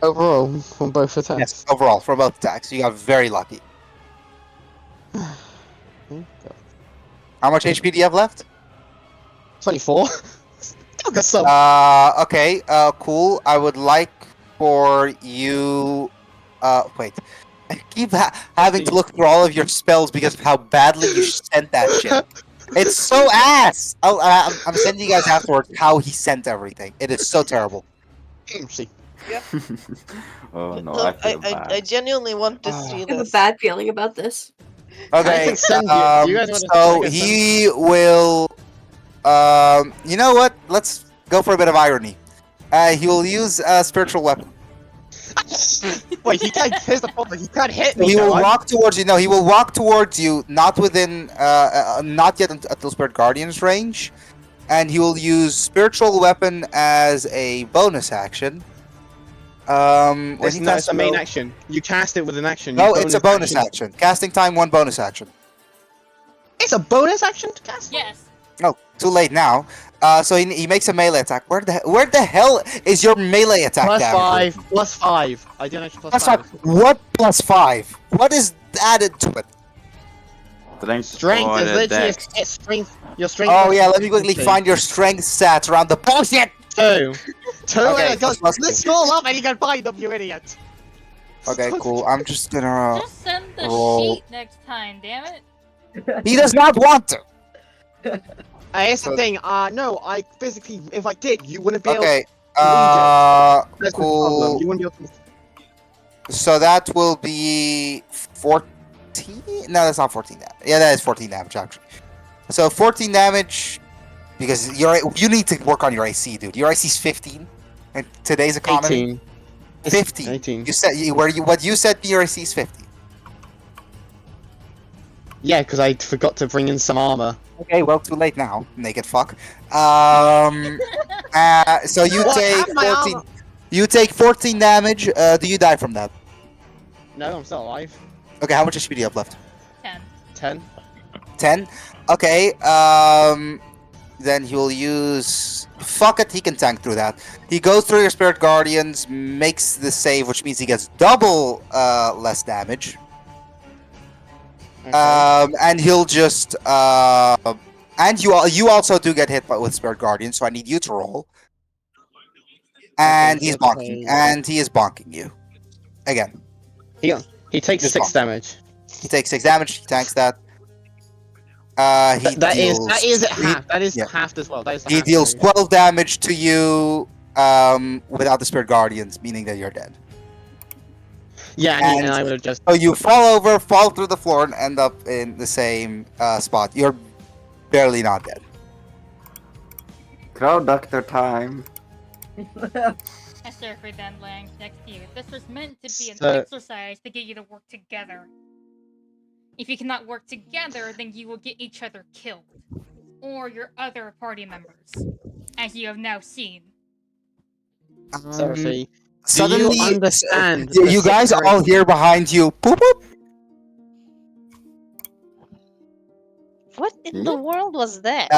Overall, from both attacks. Yes, overall for both attacks. You got very lucky. How much HP do you have left? 24. I've got some. Okay. Cool. I would like for you. Wait. I keep having to look through all of your spells because of how badly you sent that shit. It's so ass. I'm sending you guys afterwards how he sent everything. It is so terrible. See. Oh no, Look, I feel bad. I genuinely want to see I have a this. bad feeling about this. Okay. can send you- do you guys wanna- So I can send- he will. You know what? Let's go for a bit of irony. He will use a spiritual weapon. Wait, he can't. Here's the problem. He can't hit me. He will though. walk towards you. No, he will walk towards you, not within, not yet until Spirit Guardian's range, and he will use spiritual weapon as a bonus action. When It's, he no, casts it's a main spell- action. You cast it with an action. No, it's a bonus action. Casting time, 1 bonus action. It's a bonus action to cast. Yes. Oh, too late now. So he makes a melee attack. Where the hell is your melee attack Plus damage? 5. Plus 5. I do an extra Plus +5. 5. What plus 5? What is added to it? Strength or is the literally dex? it's strength. Your strength. Oh is yeah, let me quickly efficiency. find your strength stats around the bullshit. 2. 2. Okay, and go, plus let's 2. scroll up and you can find them, you idiot. Okay, cool. I'm just gonna. Just send the roll. sheet next time, damn it. He does not want to. Here's So- the thing. No, I physically, if I did, you wouldn't be able. Okay. That's the problem. Cool. You wouldn't be able to. So that will be 14. No, that's not 14 damage. Yeah, that is 14 damage actually. So 14 damage because you need to work on your AC, dude. Your AC is 15 in today's economy. 18. It's 15. 18. You said what you said your AC is 15. Yeah, because I forgot to bring in some armor. Okay, well, too late now, naked fuck. So you What? take Have my 14. armor. You take 14 damage. Do you die from that? No, I'm still alive. Okay, how much HP do you have left? 10. 10. 10. Okay. Then he will use. Fuck it, he can tank through that. He goes through your Spirit Guardians, makes the save, which means he gets double less damage. Okay. And he'll just. And you also do get hit with Spirit Guardian, so I need you to roll. And Okay, he's okay. bonking. And he is bonking you. Again. He takes Just 6 bonk. damage. He takes 6 damage, he tanks that. He That is deals, at half. That is yeah. halved as well. That is he half deals damage. 12 damage to you without the Spirit Guardians, meaning that you're dead. Yeah, and I would have just. So you fall over, fall through the floor, and end up in the same spot. You're barely not dead. Crow doctor time. Esther then lands next to you. This was meant to be an So- exercise to get you to work together. If you cannot work together, then you will get each other killed. Or your other party members. As you have now seen. Seraphy. Suddenly, understand you the guys situation? all hear behind you. Poop poop. What in the world was that?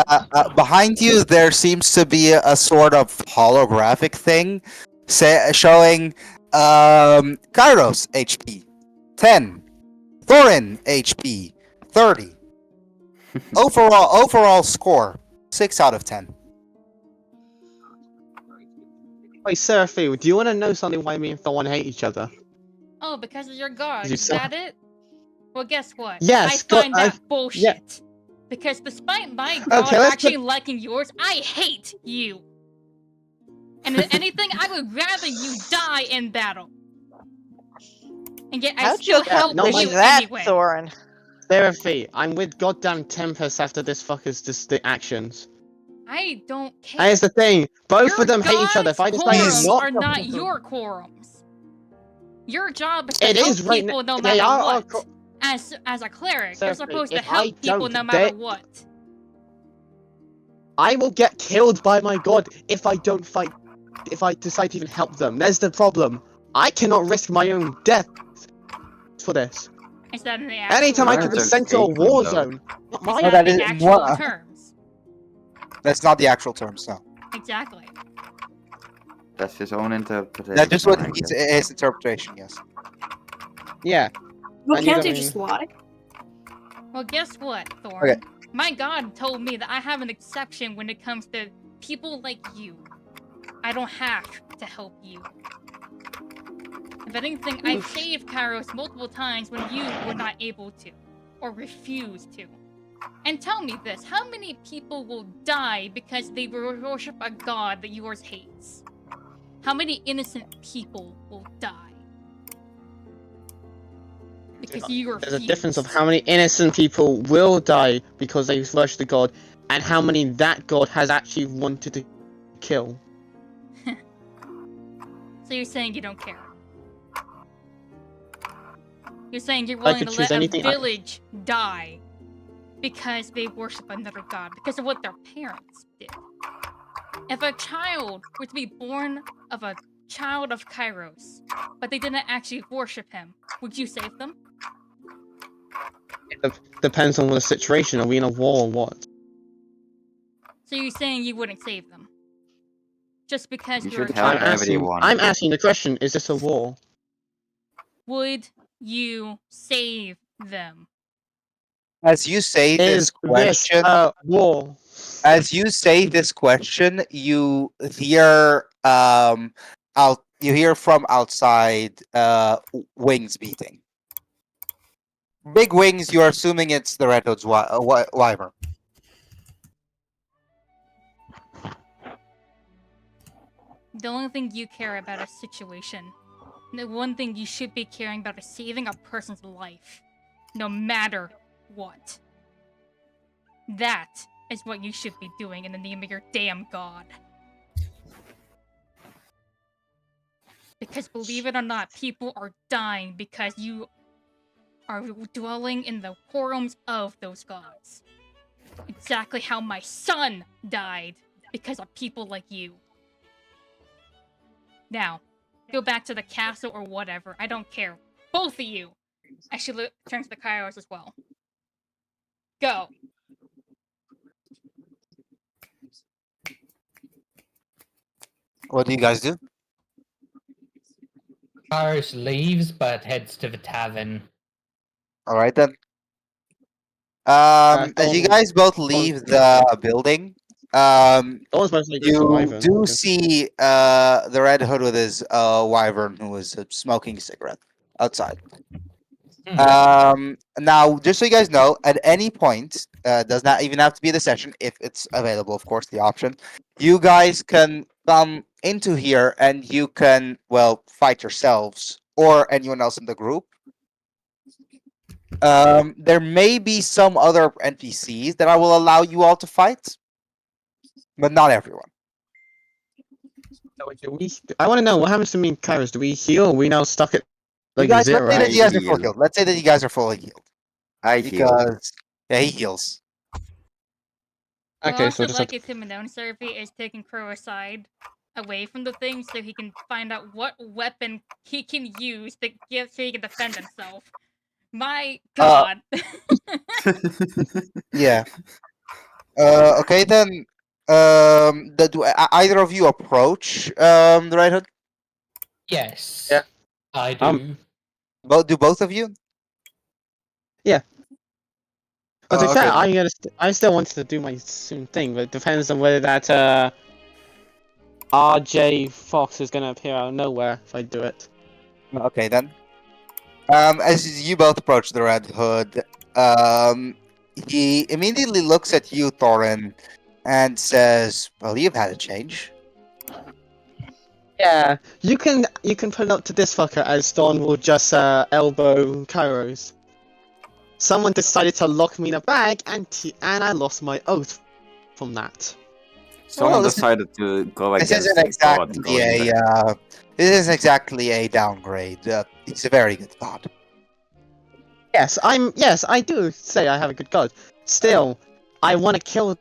Behind you, there seems to be a sort of holographic thing showing Kairos HP 10, Thorin HP 30. Overall score 6 out of 10. Wait, Seraphy, do you want to know something why me and Thorn hate each other? Oh, because of your god. You Is saw- that it? Well, guess what? Yes, I find that yeah. bullshit. Because despite my god Okay, let's actually liking yours, I hate you. And if anything, I would rather you die in battle. And yet I How'd still you help accomplish you that, anyway. Thorin? Seraphy, I'm with goddamn Tempest after this fucker's just the actions. I don't care. And it's the thing, both Your of them hate each other. If I gods' decide quorums not are to- not your quorums. Your job is to It help is right people now. no They matter are our what. As a cleric, Seraphy, you're supposed to if I help people don't, no matter they- what. I will get killed by my god if I don't fight. If I decide to even help them. There's the problem. I cannot risk my own death for this. Is that in the actual Anytime I Mine could don't be sent to a escape them, war though. zone. Not Is my No, that that in is- actual what- terms? That's not the actual terms, no. Exactly. That's his own interpretation. That's just what I guess. his interpretation, yes. Yeah. Well, I can't need you to- just lie? Well, guess what, Thorn? Okay. My god told me that I have an exception when it comes to people like you. I don't have to help you. If anything, I've saved Kairos multiple times when you were not able to, or refused to. And tell me this, how many people will die because they worship a god that yours hates? How many innocent people will die? Because you refused. There's a difference of how many innocent people will die because they worship the god, and how many that god has actually wanted to kill. So you're saying you don't care? You're saying you're I willing could to choose let a anything village die because they worship another god, because of what their parents did. If a child were to be born of a child of Kairos, but they didn't actually worship him, would you save them? It depends on the situation. Are we in a war or what? So you're saying you wouldn't save them? Just because You you're a should help child? everyone. I'm asking the question, is this a war? Would you save them? As you say this Is this question, a war? as you say this question, you hear you hear from outside wings beating. Big wings. You're assuming it's the Red Hood's wyvern. The only thing you care about is situation. The one thing you should be caring about is saving a person's life. No matter what. That is what you should be doing in the name of your damn god. Because believe it or not, people are dying because you are dwelling in the quorums of those gods. Exactly how my son died because of people like you. Now, go back to the castle or whatever. I don't care. Both of you. I should turn to the Kairos as well. Go. What do you guys do? Kairos leaves but heads to the tavern. All right then. As you Thorn- guys both leave the building, Thorn's most likely to you survive, do okay. see the Red Hood with his wyvern who is smoking a cigarette outside. Now, just so you guys know, at any point, does not even have to be the session if it's available, of course, the option. You guys can come into here and you can, well, fight yourselves or anyone else in the group. There may be some other NPCs that I will allow you all to fight, but not everyone. I want to know what happens to me and Kairos. Do we heal? Or are we now stuck at You like guys, zero? let's say that you guys are full heal. healed. Let's say that you guys are fully healed. I heal. Because, yeah, he heals. Okay, so also just like if Timon Survey is taking Crow aside away from the thing so he can find out what weapon he can use to give so he can defend himself. My god. Yeah. Okay then. Do either of you approach the Red Hood? Yes. Yeah. I do. Do both of you? to be okay. fair, I still wanted to do my same thing, but it depends on whether that RJ Fox is gonna appear out of nowhere if I do it. Okay then. As you both approach the Red Hood, he immediately looks at you, Thorin, and says, "Well, you've had a change." Yeah, you can put it up to this fucker as Dawn will just elbow Kairos. Someone decided to lock me in a bag, and I lost my oath from that. Someone this- decided to go This against isn't the god. exactly going there. this isn't exactly a downgrade. It's a very good god. Yes, I do say I have a good god. Still, I want to kill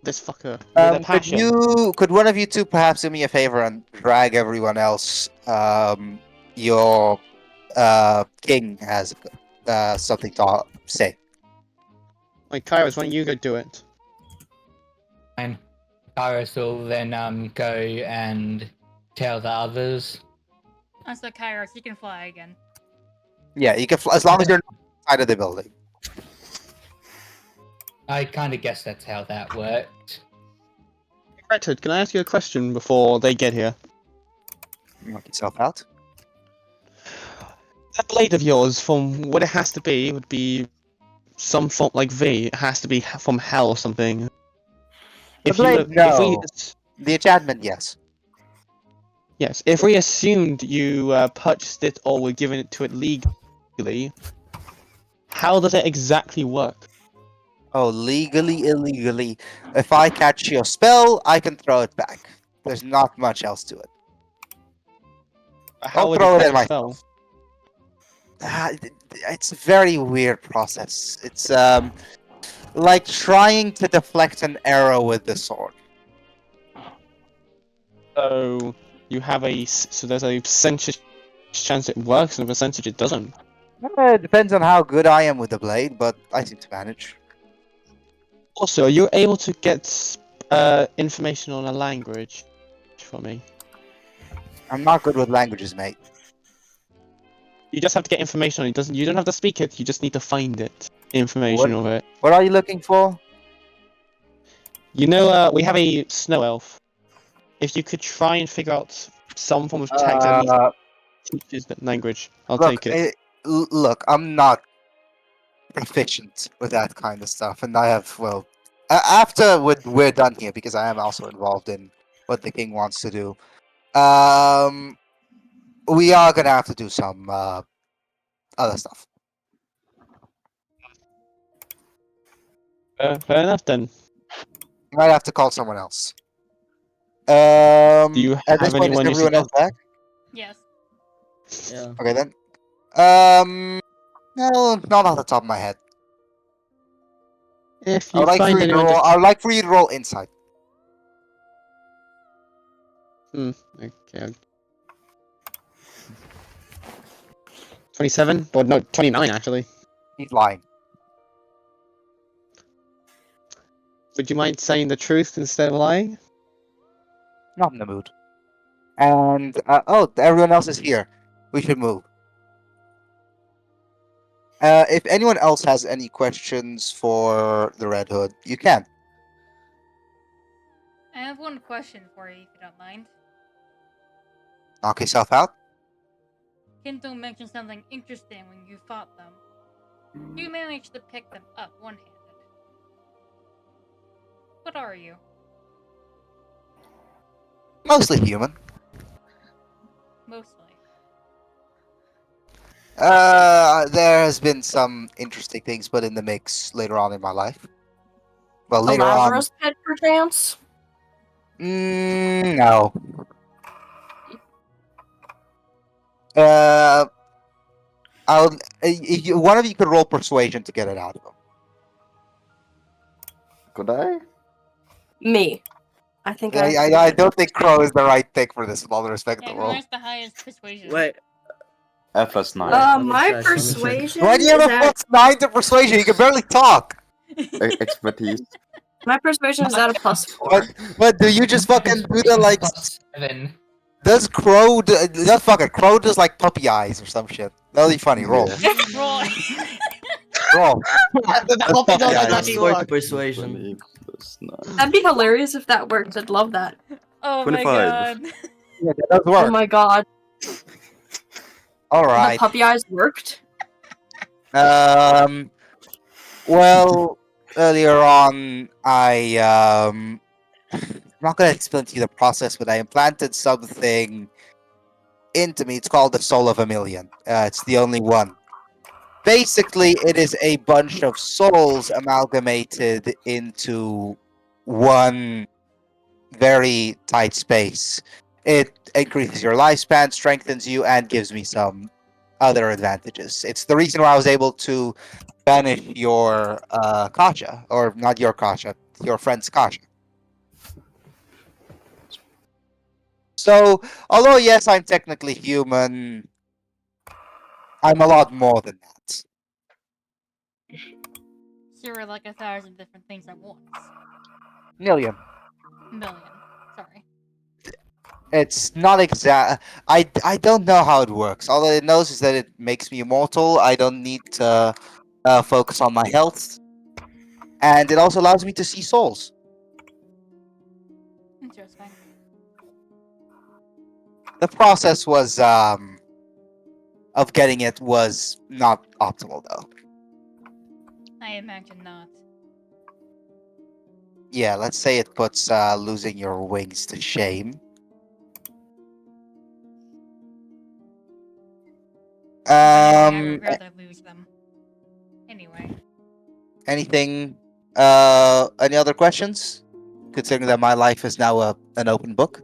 this fucker with a passion. Could one of you two perhaps do me a favor and drag everyone else? Your king has something to say. Like Kairos, why don't you go do it? And Kairos will then go and tell the others. Also, Kairos, you can fly again. Yeah, you can fly as long as you're outside of the building. I kind of guess that's how that worked. Red Hood, can I ask you a question before they get here? Knock yourself out. That blade of yours, from what it has to be, would be some form like V. It has to be from hell or something. The blade, If we, no. The enchantment, yes. yes, if we assumed you purchased it or were given it to it legally, how does it exactly work? Oh, legally, illegally. If I catch your spell, I can throw it back. There's not much else to it. How I'll would throw you it catch in a my spell? It's a very weird process. It's like trying to deflect an arrow with the sword. So you have so there's a percentage chance it works and a percentage it doesn't. It depends on how good I am with the blade, but I seem to manage. Also, you're able to get information on a language for me. I'm not good with languages, mate. You just have to get information on it. You don't have to speak it. You just need to find it. Information of it. What are you looking for? You know, we have a snow elf. If you could try and figure out some form of text that at least teaches that language, I'll take it. Look, I'm not proficient with that kind of stuff, and I have after we're done here, because I am also involved in what the king wants to do. We are gonna have to do some other stuff. Fair enough then. Might have to call someone else. Do you At this have point, is anyone you everyone else suggest? back? Yes. Yeah. Okay then. No, not off the top of my head. If you find anyone, I would like for you to roll insight. Okay. 27? Or no, 29 actually. He's lying. Would you mind saying the truth instead of lying? Not in the mood. And everyone else is here. We should move. If anyone else has any questions for the Red Hood, you can. I have one question for you, if you don't mind. Knock yourself out. Kinto mentioned something interesting when you fought them. You managed to pick them up one-handed. What are you? Mostly human. Mostly. There has been some interesting things put in the mix later on in my life. Well, A later on. Lazarus pit, perchance? No. One of you could roll persuasion to get it out of him. Could I? Me. I think I don't think Crow is the right pick for this, with all the respect Yeah, in the who world. has the highest persuasion? Wait. Plus 9. Let me my check, let me check. persuasion Why do you is have a at, +9 to persuasion? You can barely talk. Expertise. my persuasion is at a +4. But do you just fucking do the like? Plus 7. Does Crow? Does fucking Crow does like puppy eyes or some shit? That'll be funny. Roll. Roll. Roll. The puppy doesn't eyes. actually Plus 4 to work. persuasion. 20 plus 9. That'd be hilarious if that worked. I'd love that. Oh 25. my god. Yeah, that does Oh work. my god. All The right. puppy eyes worked? Well, earlier on, I'm not gonna explain to you the process, but I implanted something into me. It's called the Soul of a Million. It's the only one. Basically, it is a bunch of souls amalgamated into one very tight space. It increases your lifespan, strengthens you, and gives me some other advantages. It's the reason why I was able to banish your Kasha, or not your Kasha, your friend's Kasha. So, although yes, I'm technically human, I'm a lot more than that. So you're like 1,000 different things at once. Million. Million. Sorry. It's not exact. I don't know how it works. All it knows is that it makes me immortal. I don't need to focus on my health, and it also allows me to see souls. Interesting. The process was of getting it was not optimal, though. I imagine not. Yeah, let's say it puts losing your wings to shame. I would rather lose them. Anyway. Anything? Any other questions? Considering that my life is now an open book.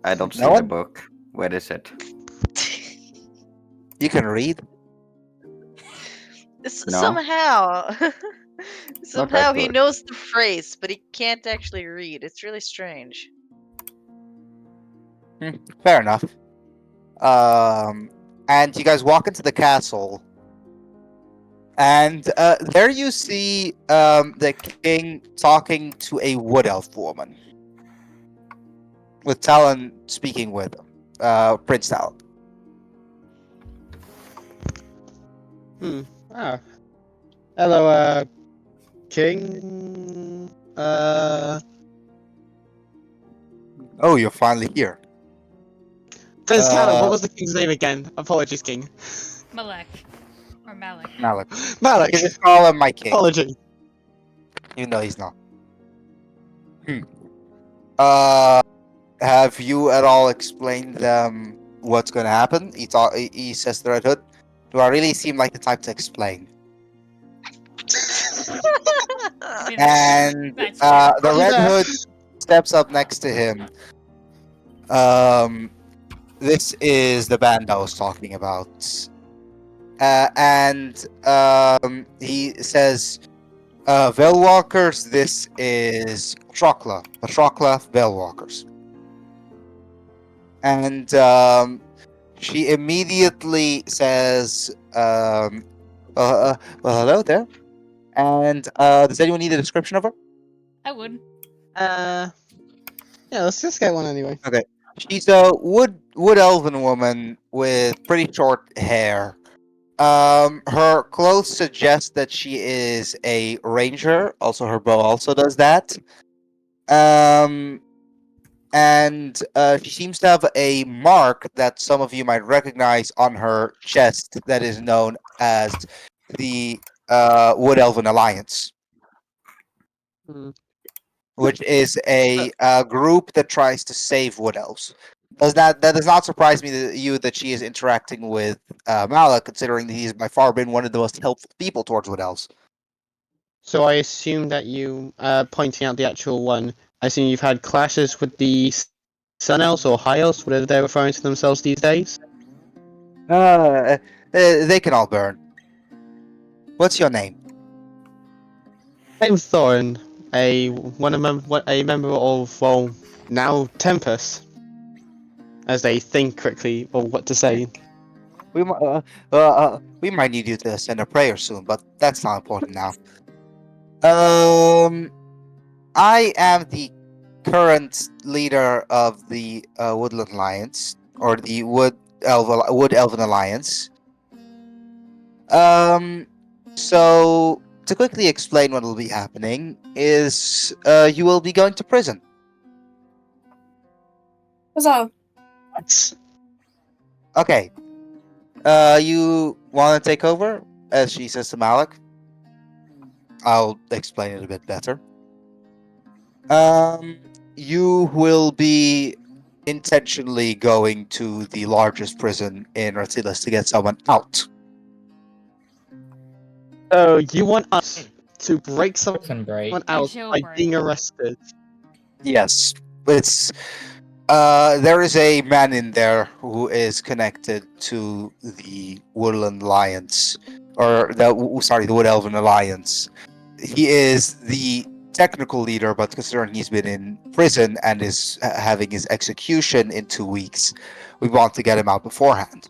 I don't see No the one? book. Where is it? You can read. No. Somehow. Somehow he good. knows the phrase, but he can't actually read. It's really strange. Fair enough. And you guys walk into the castle, and there you see the king talking to a wood elf woman, with Talon speaking with him, Prince Talon. Ah. Hello, King. Oh, you're finally here. Prince Talon, Uh, what was the king's name again? Apologies, King. Malek. Or Malik. Malik. Malik. You can just call him my king, Apology. even though he's not. Have you at all explained them what's going to happen? He says to the Red Hood, "Do I really seem like the type to explain?" I mean, And that's the Are you Red there? Hood steps up next to him. This is the band I was talking about. And he says, Veilwalkers, this is Patrocla. Patrocla, Veilwalkers. And she immediately says, well, hello there. And does anyone need a description of her? I would. Yeah, let's just get one anyway. She's a wood elven woman with pretty short hair. Her clothes suggest that she is a ranger. Also, her bow also does that. And she seems to have a mark that some of you might recognize on her chest that is known as the Wood Elven Alliance, Hmm. which is a group that tries to save wood elves. That does not surprise me that she is interacting with Malak, considering that he's by far been one of the most helpful people towards wood elves. So I assume that you, pointing out the actual one, I assume you've had clashes with the Sun Elves or High Elves, whatever they're referring to themselves these days. They can all burn. What's your name? I'm Thorin, a member of, well, now Tempest, as they think quickly of what to say. We might need you to send a prayer soon, but that's not important now. I am the current leader of the Woodland Alliance, or the Wood Elven Alliance. So to quickly explain what will be happening is you will be going to prison. Huzzah. Okay. You want to take over? As she says to Malik. I'll explain it a bit better. You will be intentionally going to the largest prison in Ratilis to get someone out. So you want us to break someone Prison break. out by Jailbreak. being arrested? Yes, it's there is a man in there who is connected to the Woodland Alliance, or the Wood Elven Alliance. He is the technical leader, but considering he's been in prison and is having his execution in 2 weeks, we want to get him out beforehand,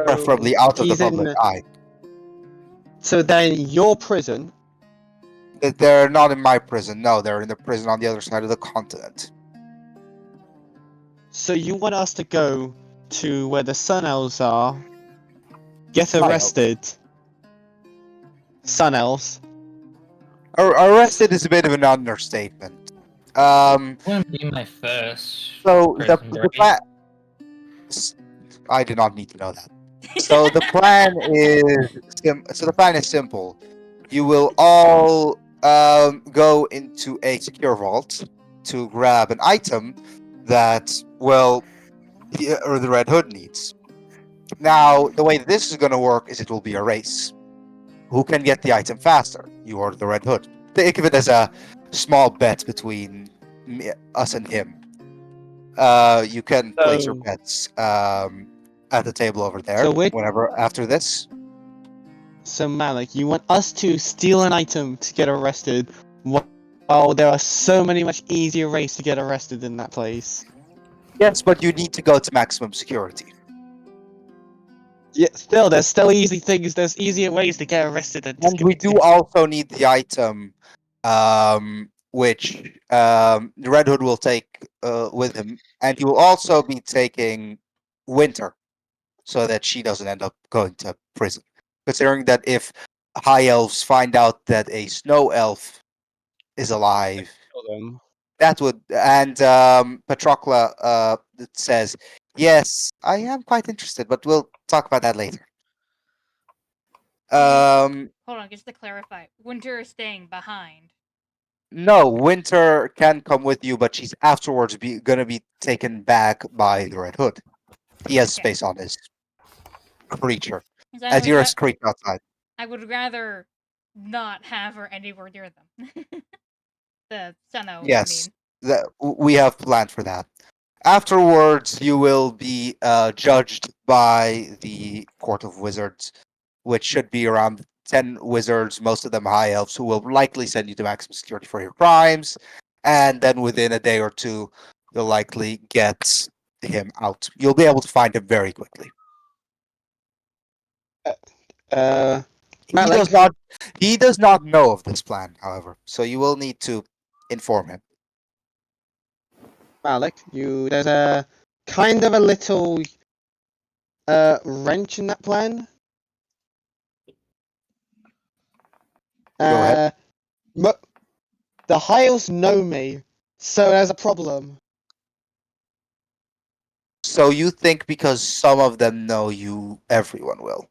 preferably out of the He's in- public eye. So then your prison, They're not in my prison. No, they're in the prison on the other side of the continent. so you want us to go to where the Sun Elves are, get High Elves. arrested. Sun Elves. Arrested is a bit of an understatement. Wouldn't be my first. So the prison the break. plan. I did not need to know that. So the plan is simple. You will all go into a secure vault to grab an item that the Red Hood needs. Now, the way this is going to work is it will be a race. Who can get the item faster? You or the Red Hood? Think of it as a small bet between us and him. You can place your So- bets at the table over there. So which- whenever after this. So Malik, you want us to steal an item to get arrested, while there are so many much easier ways to get arrested in that place. Yes, but you need to go to maximum security. Yeah, still, there's still easy things. There's easier ways to get arrested than just And we do getting- also need the item, which the Red Hood will take with him, and he will also be taking Winter, so that she doesn't end up going to prison. Considering that if High Elves find out that a Snow Elf is alive, them. that would and Patrocla says, "Yes, I am quite interested, but we'll talk about that later." Hold on, just to clarify, Winter is staying behind. No, Winter can come with you, but she's afterwards gonna be taken back by the Red Hood. He has Okay. space on his creature, 'Cause I as would you're ra- a street outside. I would rather not have her anywhere near them. The Seno, Yes. I mean. We have planned for that. Afterwards, you will be judged by the Court of Wizards, which should be around 10 wizards, most of them high elves, who will likely send you to maximum security for your crimes. And then within a day or two, you'll likely get him out. You'll be able to find him very quickly. He Malik? does not know of this plan, however, so you will need to inform him. Malik, there's a kind of a little wrench in that plan. Go ahead. The Hiles know me, so there's a problem. So you think because some of them know you, everyone will?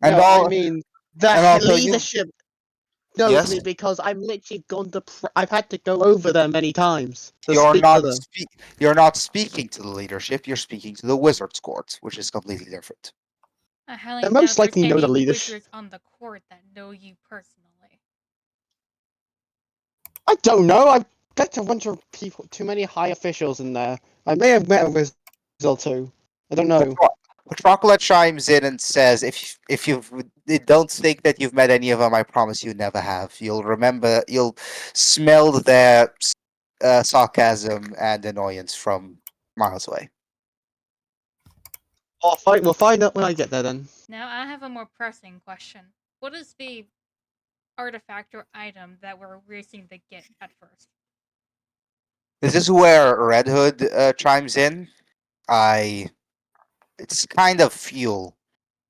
And No, all I mean the and also you- leadership knows Yes? me because I'm literally I've had to go over them many times. To you're speak not to them. you're not speaking to the leadership. You're speaking to the Wizards Court, which is completely different. I highly They doubt most there's likely know the any leadership. wizards on the court that know you personally. I don't know. I've got a bunch of people, too many high officials in there. I may have met a wizard or two. I don't know. Patrocla chimes in and says, "If you don't think that you've met any of them, I promise you never have. You'll smell their sarcasm and annoyance from miles away." We'll find out when I get there then. Now, I have a more pressing question. What is the artifact or item that we're racing to get at first? This is where Red Hood chimes in. It's kind of fuel.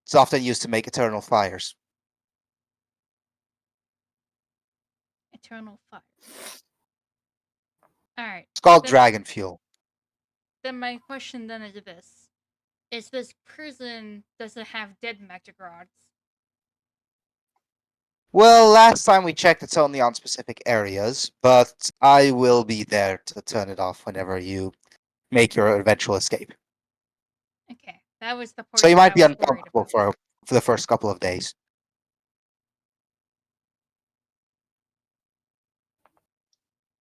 It's often used to make eternal fires. Eternal fire. Alright, It's called Then- dragon fuel. then my question then is this. Is this prison, does it have dead magic rods? Well, last time we checked, it's only on specific areas, but I will be there to turn it off whenever you make your eventual escape. Okay, that was the part So you that might I be was worried uncomfortable about. for the first couple of days.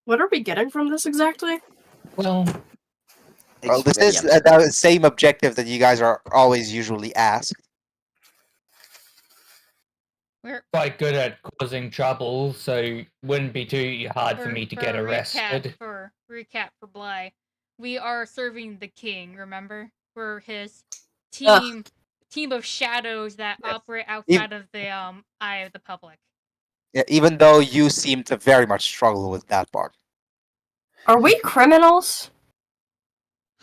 What are we getting from this exactly? Well, Well, this is the same objective that you guys are always usually asked. We're, quite good at causing trouble, so wouldn't be too hard for me to get arrested. Recap for Bly. We are serving the king, remember? We're his team of shadows that Yes. operate outside of the eye of the public. Yeah, even though you seem to very much struggle with that part. Are we criminals?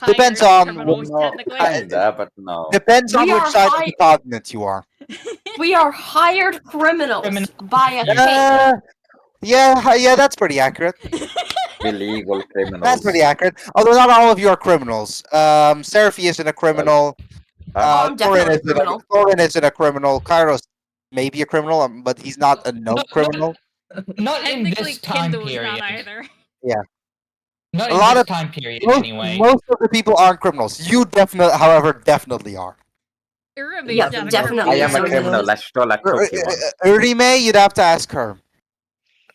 Depends Higher on criminals, No, technically. kinda, but no. Depends on We which are side of high- the continent you are. We are hired criminals Criminal- by a king. Uh, Yeah, that's pretty accurate. Illegal criminals. That's pretty accurate. Although not all of you are criminals. Seraphy isn't a criminal. I'm definitely a criminal. Thorin isn't a criminal. Kairos may be a criminal, but he's not a known criminal. Not in Technically, this time Kindle's period. not either. Not A in lot this of- time period, Most, anyway. most of the people aren't criminals. You definitely are. Urabe's Yeah, not a definitely. I am a Sorry, criminal. Louis. I stole a cookie once. Urime, you'd have to ask her.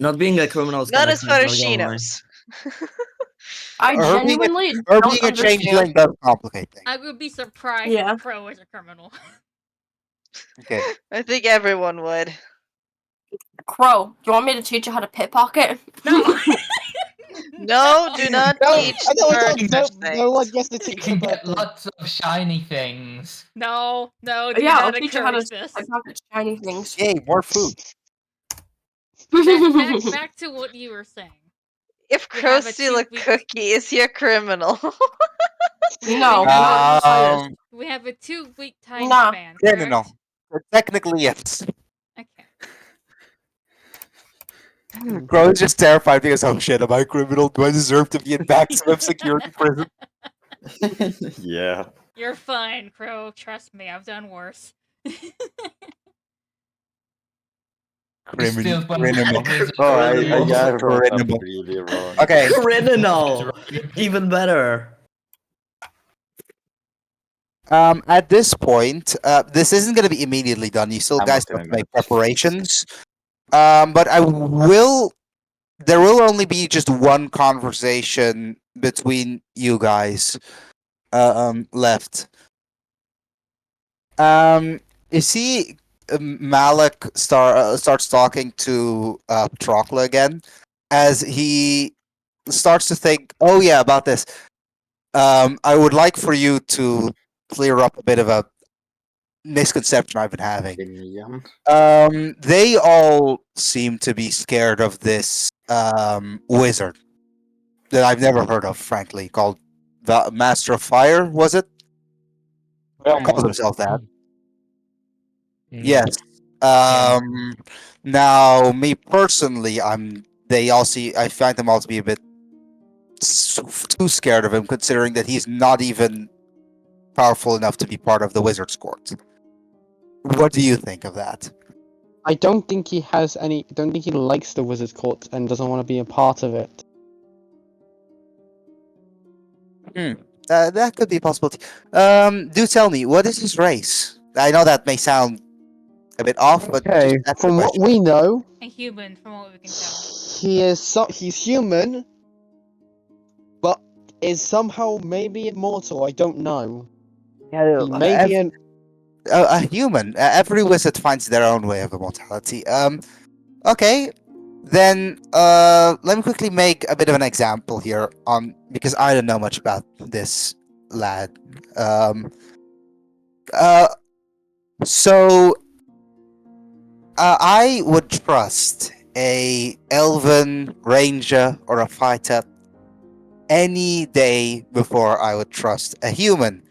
Not being a criminal is Not kinda as far as casual, she don't worry. knows. I Her being a- genuinely Or don't being a understand. changeling does complicate things. I would be surprised Yeah. if Crow is a criminal. Okay. I think everyone would. Crow, do you want me to teach you how to pickpocket? No. No, do not teach her such no one things. gets to You teach can her get about lots of shiny things. No, do Yeah, I'll not teach you how to encourage this. pickpocket shiny things. Yay, more food. Back to what you were saying. If We Crow have a steal a 2 week- cookie, is he a criminal? No. Um, We have a 2-week time Nah. span. criminal. correct? Technically, yes. Okay. Crow is just terrified because, oh shit, am I a criminal? Do I deserve to be in maximum security prison? Yeah. You're fine, Crow. Trust me, I've done worse. Still one Criminal. of these Oh, criminals. yeah, Brought up criminal. really wrong. Okay. Criminal! Even better. At this point, this isn't going to be immediately done. You still I'm guys not have to doing make that. preparations. But there will only be just one conversation between you guys left. You see, Malik starts talking to Patrocla again as he starts to think, oh yeah, about this. I would like for you to clear up a bit of a misconception I've been having. Opinion. They all seem to be scared of this wizard that I've never heard of, frankly, called the Master of Fire. Was it? They all call themselves that. Yes. Now, me personally, I find them all to be a bit too scared of him, considering that he's not even powerful enough to be part of the Wizard's Court. What do you think of that? I don't think he has any. I don't think he likes the Wizard's Court and doesn't want to be a part of it. That could be a possibility. Do tell me, what is his race? I know that may sound a bit off, but Okay, just that's the from what question. we know, A human, from what we can tell. he's human, but is somehow maybe immortal. I don't know. He may be an. A human. Every wizard finds their own way of immortality. Okay, then let me quickly make a bit of an example here because I don't know much about this lad. So I would trust a elven ranger or a fighter any day before I would trust a human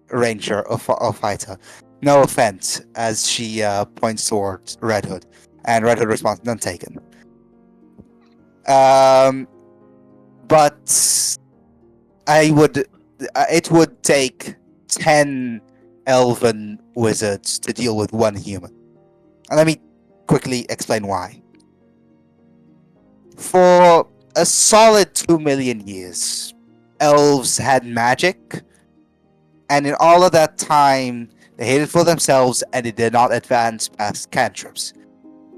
ranger or fighter. No offense, as she points towards Red Hood, and Red Hood responds, "None taken." But it would take 10 elven wizards to deal with one human. And let me quickly explain why. For a solid 2 million years, elves had magic, and in all of that time, they hid it for themselves and they did not advance past cantrips.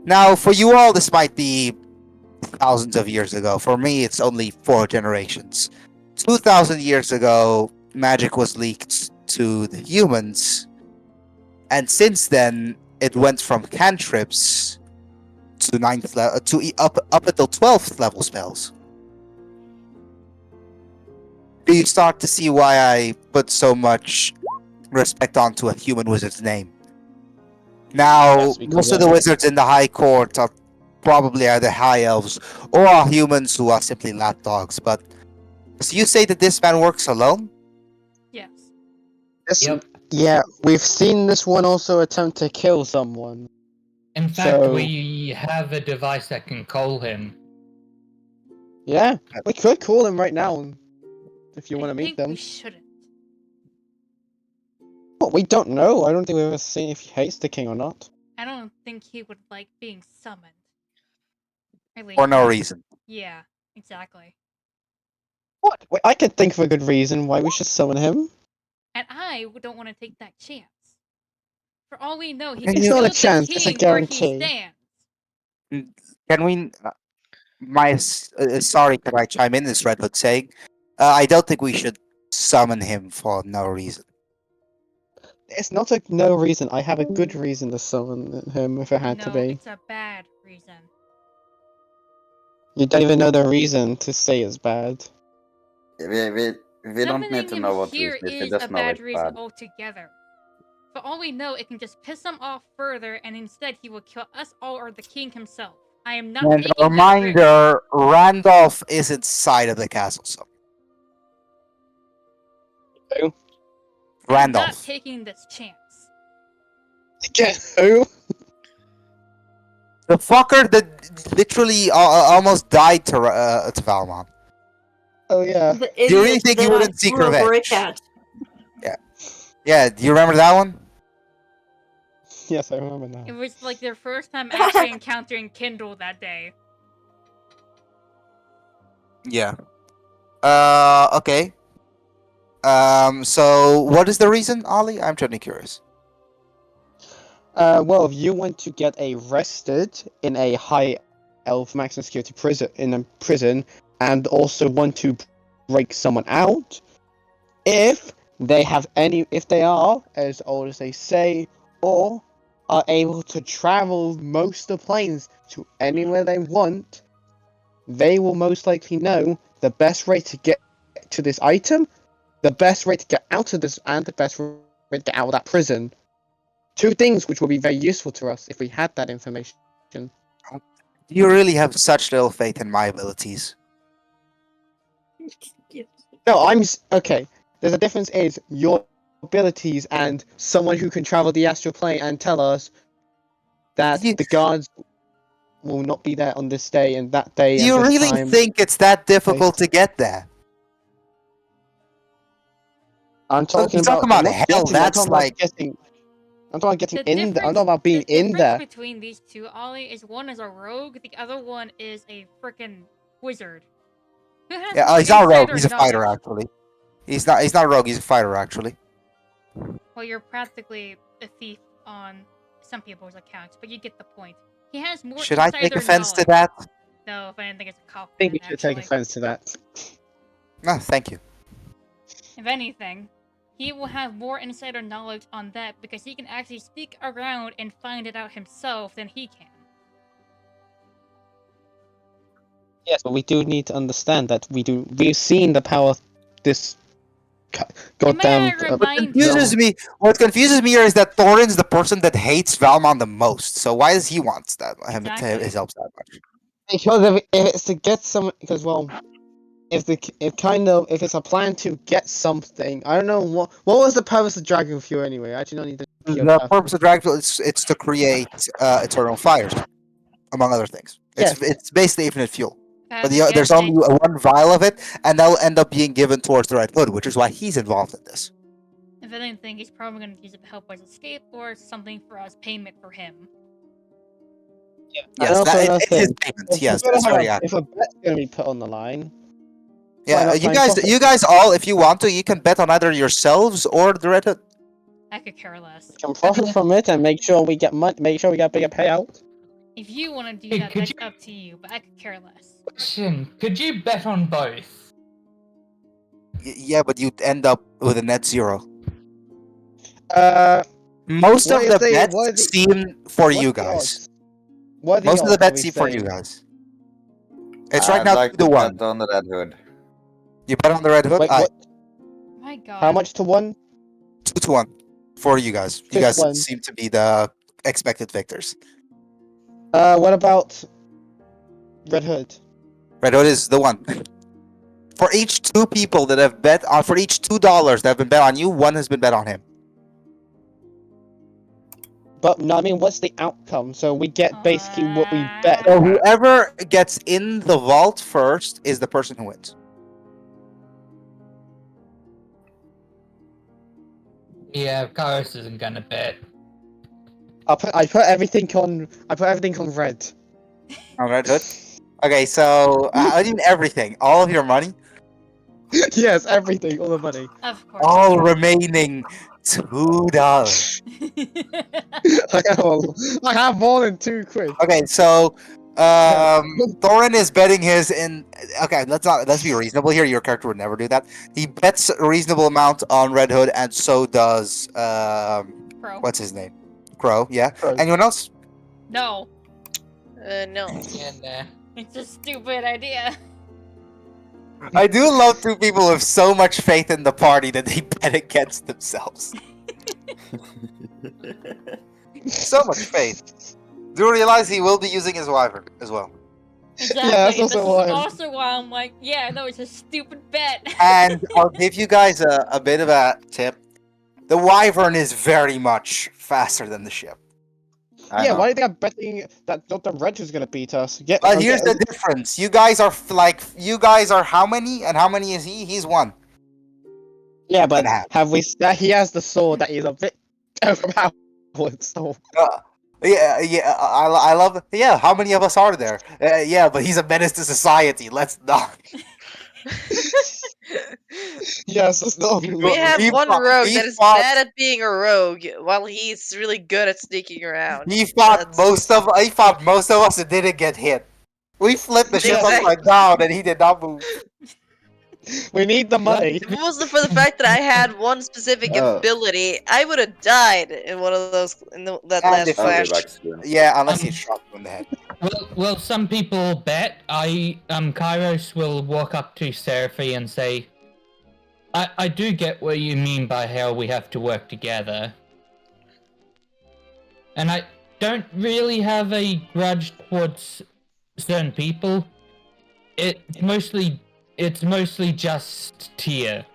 Now, for you all, this might be thousands of years ago. For me, it's only 4 generations. 2,000 years ago, magic was leaked to the humans, and since then, it went from cantrips to up until 12th level spells. Do you start to see why I put so much respect onto a human wizard's name? Now, Yes, because most of the wizards in the High Court are probably either high elves or are humans who are simply lapdogs. But so you say that this man works alone? Yes. This, Yep. Yeah, we've seen this one also attempt to kill someone. In fact, So- we have a device that can call him. Yeah, we could call him right now if you want to I meet think them. we shouldn't. Well, we don't know. I don't think we've ever seen if he hates the king or not. I don't think he would like being summoned. Really? For no reason. Yeah, exactly. What? Wait, I could think of a good reason why we should summon him. And I don't want to take that chance. For all we know, he It's could not kill a the chance, it's a king where he guarantee. stands. Can we? Sorry, can I chime in? This Red Hood saying, I don't think we should summon him for no reason. It's not a no reason. I have a good reason to summon him if it had No, to be. it's a bad reason. You don't even know the reason to say it's bad. We don't Summoning need to him know what here reason it is. We is a just know bad it's reason bad. altogether. For all we know, it can just piss him off further, and instead he will kill us all or the king himself. I am not And taking a this risk. reminder: Randolph is inside of the castle. So Who? I'm not Randolph. taking this chance. Again, who? The fucker that literally almost died to Valmont. Oh yeah. The Do you really idiot think he that I wouldn't seek threw a revenge? brick at. Yeah, do you remember that one? Yes, I remember now. It was like their first time actually encountering Kindle that day. Yeah. Okay. So what is the reason, Ollie? I'm genuinely curious. Well, if you want to get arrested in a high elf maximum security prison, and also want to break someone out, if they are as old as they say, or are able to travel most of the planes to anywhere they want, they will most likely know the best way to get to this item, the best way to get out of this, and the best way to get out of that prison. Two things which would be very useful to us if we had that information. You really have such little faith in my abilities. No, okay. There's a difference is your abilities and someone who can travel the astral plane and tell us that You- the guards will not be there on this day and that day. Do you and this really time. think it's that difficult to get there? I'm talking you talk about about not hell, getting, that's I'm talking like- about getting. I'm talking about getting The in there. I'm difference- talking about being the in there. difference between these two, Ollie, is one is a rogue, the other one is a freaking wizard. Who has Yeah, more he's not a rogue. insider He's a fighter, knowledge? actually. He's not a rogue. He's a fighter, actually. Well, you're practically a thief on some people's accounts, but you get the point. He has more Should I insider take offense to knowledge. that? No, if anything, it's a cop. I think you should take offense to that. No, thank you. If anything, he will have more insider knowledge on that because he can actually sneak around and find it out himself than he can. Yes, but we do need to understand that we've seen the power of this goddamn. May I remind you? Confuses me. What confuses me here is that Thorin's the person that hates Valmont the most. So why does he want that him Exactly. his help that much? Because if it's to get some, because well, if it's a plan to get something, I don't know what was the purpose of Dragon Fuel anyway. I actually don't need to. The purpose of Dragonfell it's to create eternal fires, among other things. It's basically infinite fuel. But there's only one vial of it, and that'll end up being given towards the Red Hood, which is why he's involved in this. If anything, he's probably going to use it to help us escape or something for us payment for him. Yes, it is payments. Yes, that's very accurate. If a bet's gonna be put on the line, Yeah, not trying to- you guys all, if you want to, you can bet on either yourselves or the Red Hood. I could care less. we can profit from it and make sure we get money. Make sure we get a bigger payout. If you want to do Hey, that, could that's you- up to you, but I could care less. Question: could you bet on both? Yeah, but you'd end up with a net zero. What Most of if the they- bets what if they- seem for What's you the guys. odds? What are the Most of the odds, bets are we seem for you saying? guys. It's right I'd now like 2 to to 1. bet on the Red Hood. You bet on the Red Hood? Wait, Aye, what? My god. How much to one? 2 to 1 for you guys. You 2 to guys 1. seem to be the expected victors. What about Red Hood? Red Hood is the one. For each 2 people that have bet on, for each $2 that have been bet on you, 1 has been bet on him. but no, I mean, what's the outcome? So we get basically what we bet. So whoever gets in the vault first is the person who wins. Yeah, Kairos isn't gonna bet. I put everything on red. On Red Hood. Okay, so I mean everything, all of your money, Yes, everything, all the money. Of course. all remaining $2. I have more than £2. Okay, so Thorin is betting his in. Okay, let's be reasonable here. Your character would never do that. He bets a reasonable amount on Red Hood, and so does Crow. what's his name? Crow. Yeah. Crow. Anyone else? No, No. And it's a stupid idea. I do love two people with so much faith in the party that they bet against themselves. So much faith. Do you realize he will be using his wyvern as well? Exactly. that's This is also why. also why I'm like, yeah, no, it's a stupid bet. And I'll give you guys a bit of a tip. The wyvern is very much faster than the ship. I Yeah, know. why do you think I'm betting that Dr. Red is gonna beat us? But here's the difference. You guys are how many? And how many is he? He's one. Yeah, but and a half. have we? He has the sword that is a bit overpowered. So Yeah, I love. Yeah, how many of us are there? Yeah, but he's a menace to society. Let's not. yes, that's not. We have He one fought- rogue he that is fought- bad at being a rogue, while he's really good at sneaking around. He fought That's- most of. He fought most of us and didn't get hit. We flipped the ship Exactly. upside down, and he did not move. We need the money. If it wasn't for the fact that I had one specific Oh. ability, I would have died in one of those that And last if- I'll be flash. back soon. Yeah, unless he shot you in the head. well, some people bet. Kairos will walk up to Seraphy and say, I do get what you mean by how we have to work together. And I don't really have a grudge towards certain people. It's mostly just Tia.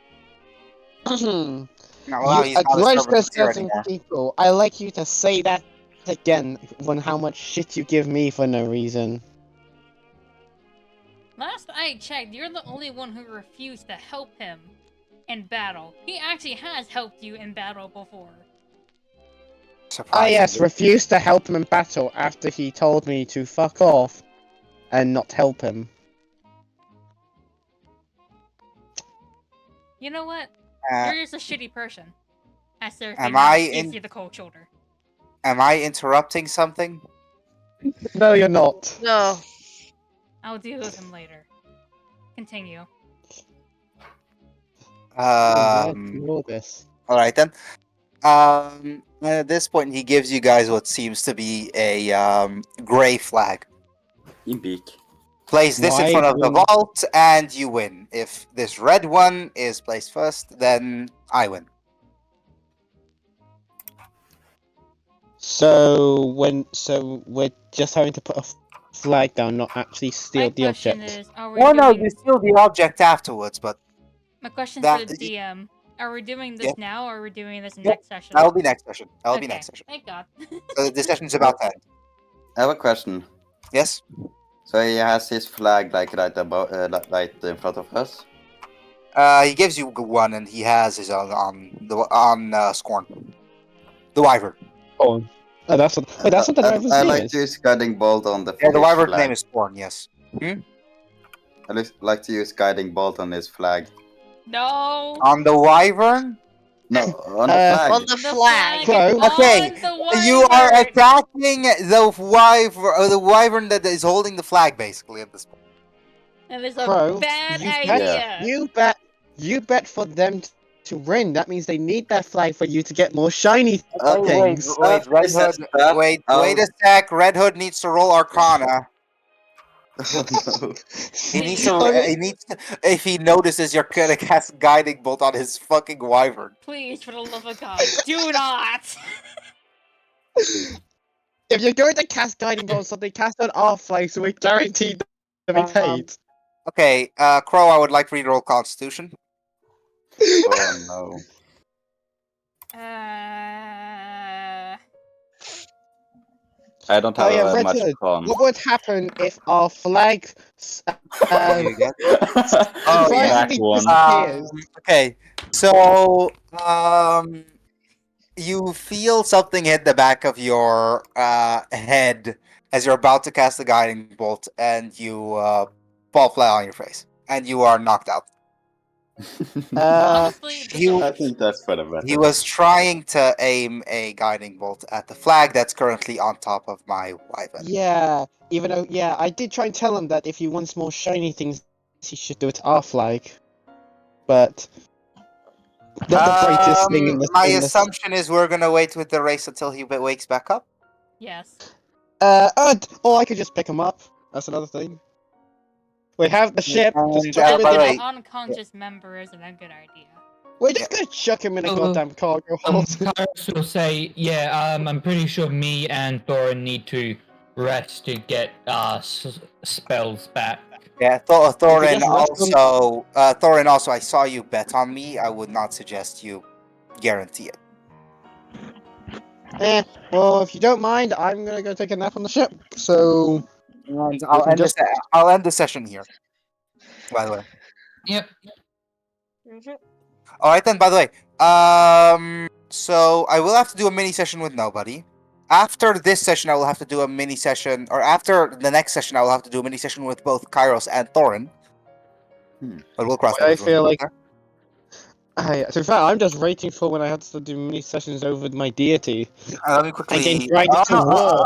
No, well, he's A not a grudge servant to of Tyr certain anymore. people. I like you to say that again when how much shit you give me for no reason. Last I checked, you're the only one who refused to help him in battle. He actually has helped you in battle before. Yes, Surprisingly. refused to help him in battle after he told me to fuck off and not help him. You know what? Uh, You're just a shitty person. As Seraphy Am now I gives in- you the cold shoulder. Am I interrupting something? No, you're not. No. I'll deal with him later. Continue. Ignore this. All right then. At this point, he gives you guys what seems to be a gray flag. In beak. Place this in Why front of the win? vault, and you win. If this red one is placed first, then I win. So we're just having to put a flag down, not actually steal My the question object. is, are we Well, no, doing... you steal the object afterwards, but My question that- to the DM, are we doing this Yeah. now, or are we doing this Yeah, next session? that'll be next session. That'll be Okay, next session. Thank God. The session's about that. I have a question. Yes. So he has his flag like right above, right in front of us. He gives you one, and he has his own on Scorn. The Wyvern. Oh, that's what. Wait, that's what the driver's I name like is. to use guiding bolt on the. Yeah, the his Wyvern's flag. name is Scorn. Yes. I like to use guiding bolt on his flag. No. On the Wyvern. No, on the flag. On the flag. Crow. Okay, You are attacking the wyvern that is holding the flag, basically at this point. And it's a Crow, bad you idea. You bet for them to win. That means they need that flag for you to get more shiny things. Wait, Red Hood. Wait a sec. Red Hood needs to roll Arcana. No. He needs to. If he notices you're gonna cast Guiding Bolt on his fucking wyvern. Please, for the love of God, do not. If you're going to cast guiding bolt on something, cast on our flag so we're guaranteed to be paid. Okay, Crow. I would like to reroll Constitution. Oh no. I don't Oh have yeah, Red much Hood. con. What would happen if our flag You get- Oh, surprisingly one. disappears? Okay, so you feel something hit the back of your head as you're about to cast the guiding bolt, and you fall flat on your face, and you are knocked out. Honestly, this you- will- I think that's for the better. He was trying to aim a guiding bolt at the flag that's currently on top of my wyvern. Yeah, even though, yeah, I did try and tell him that if he wants more shiny things, he should do it to our flag. But not the brightest thing in this. My in this- assumption is we're gonna wait with the race until he wakes back up. yes. Or I could just pick him up. That's another thing. We have the ship. Just And, chuck by him the in the way- An unconscious member isn't a good idea. We're just gonna chuck him in a goddamn cargo hold. Kairos will say, yeah, I'm pretty sure me and Thorin need to rest to get spells back. Yeah, Thorin just left him- also. Thorin also. I saw you bet on me. I would not suggest you guarantee it. Well, if you don't mind, I'm gonna go take a nap on the ship. So And can I'll end the session here. By the way. Yep. All right then. By the way, so I will have to do a mini session with nobody. After this session, I will have to do a mini session, or after the next session, I will have to do a mini session with both Kairos and Thorin. But we'll cross that I bridge when feel we like- get to be fair, I'm just waiting for when I have to do mini sessions over my deity. there. Let me quickly. And then grind it to war.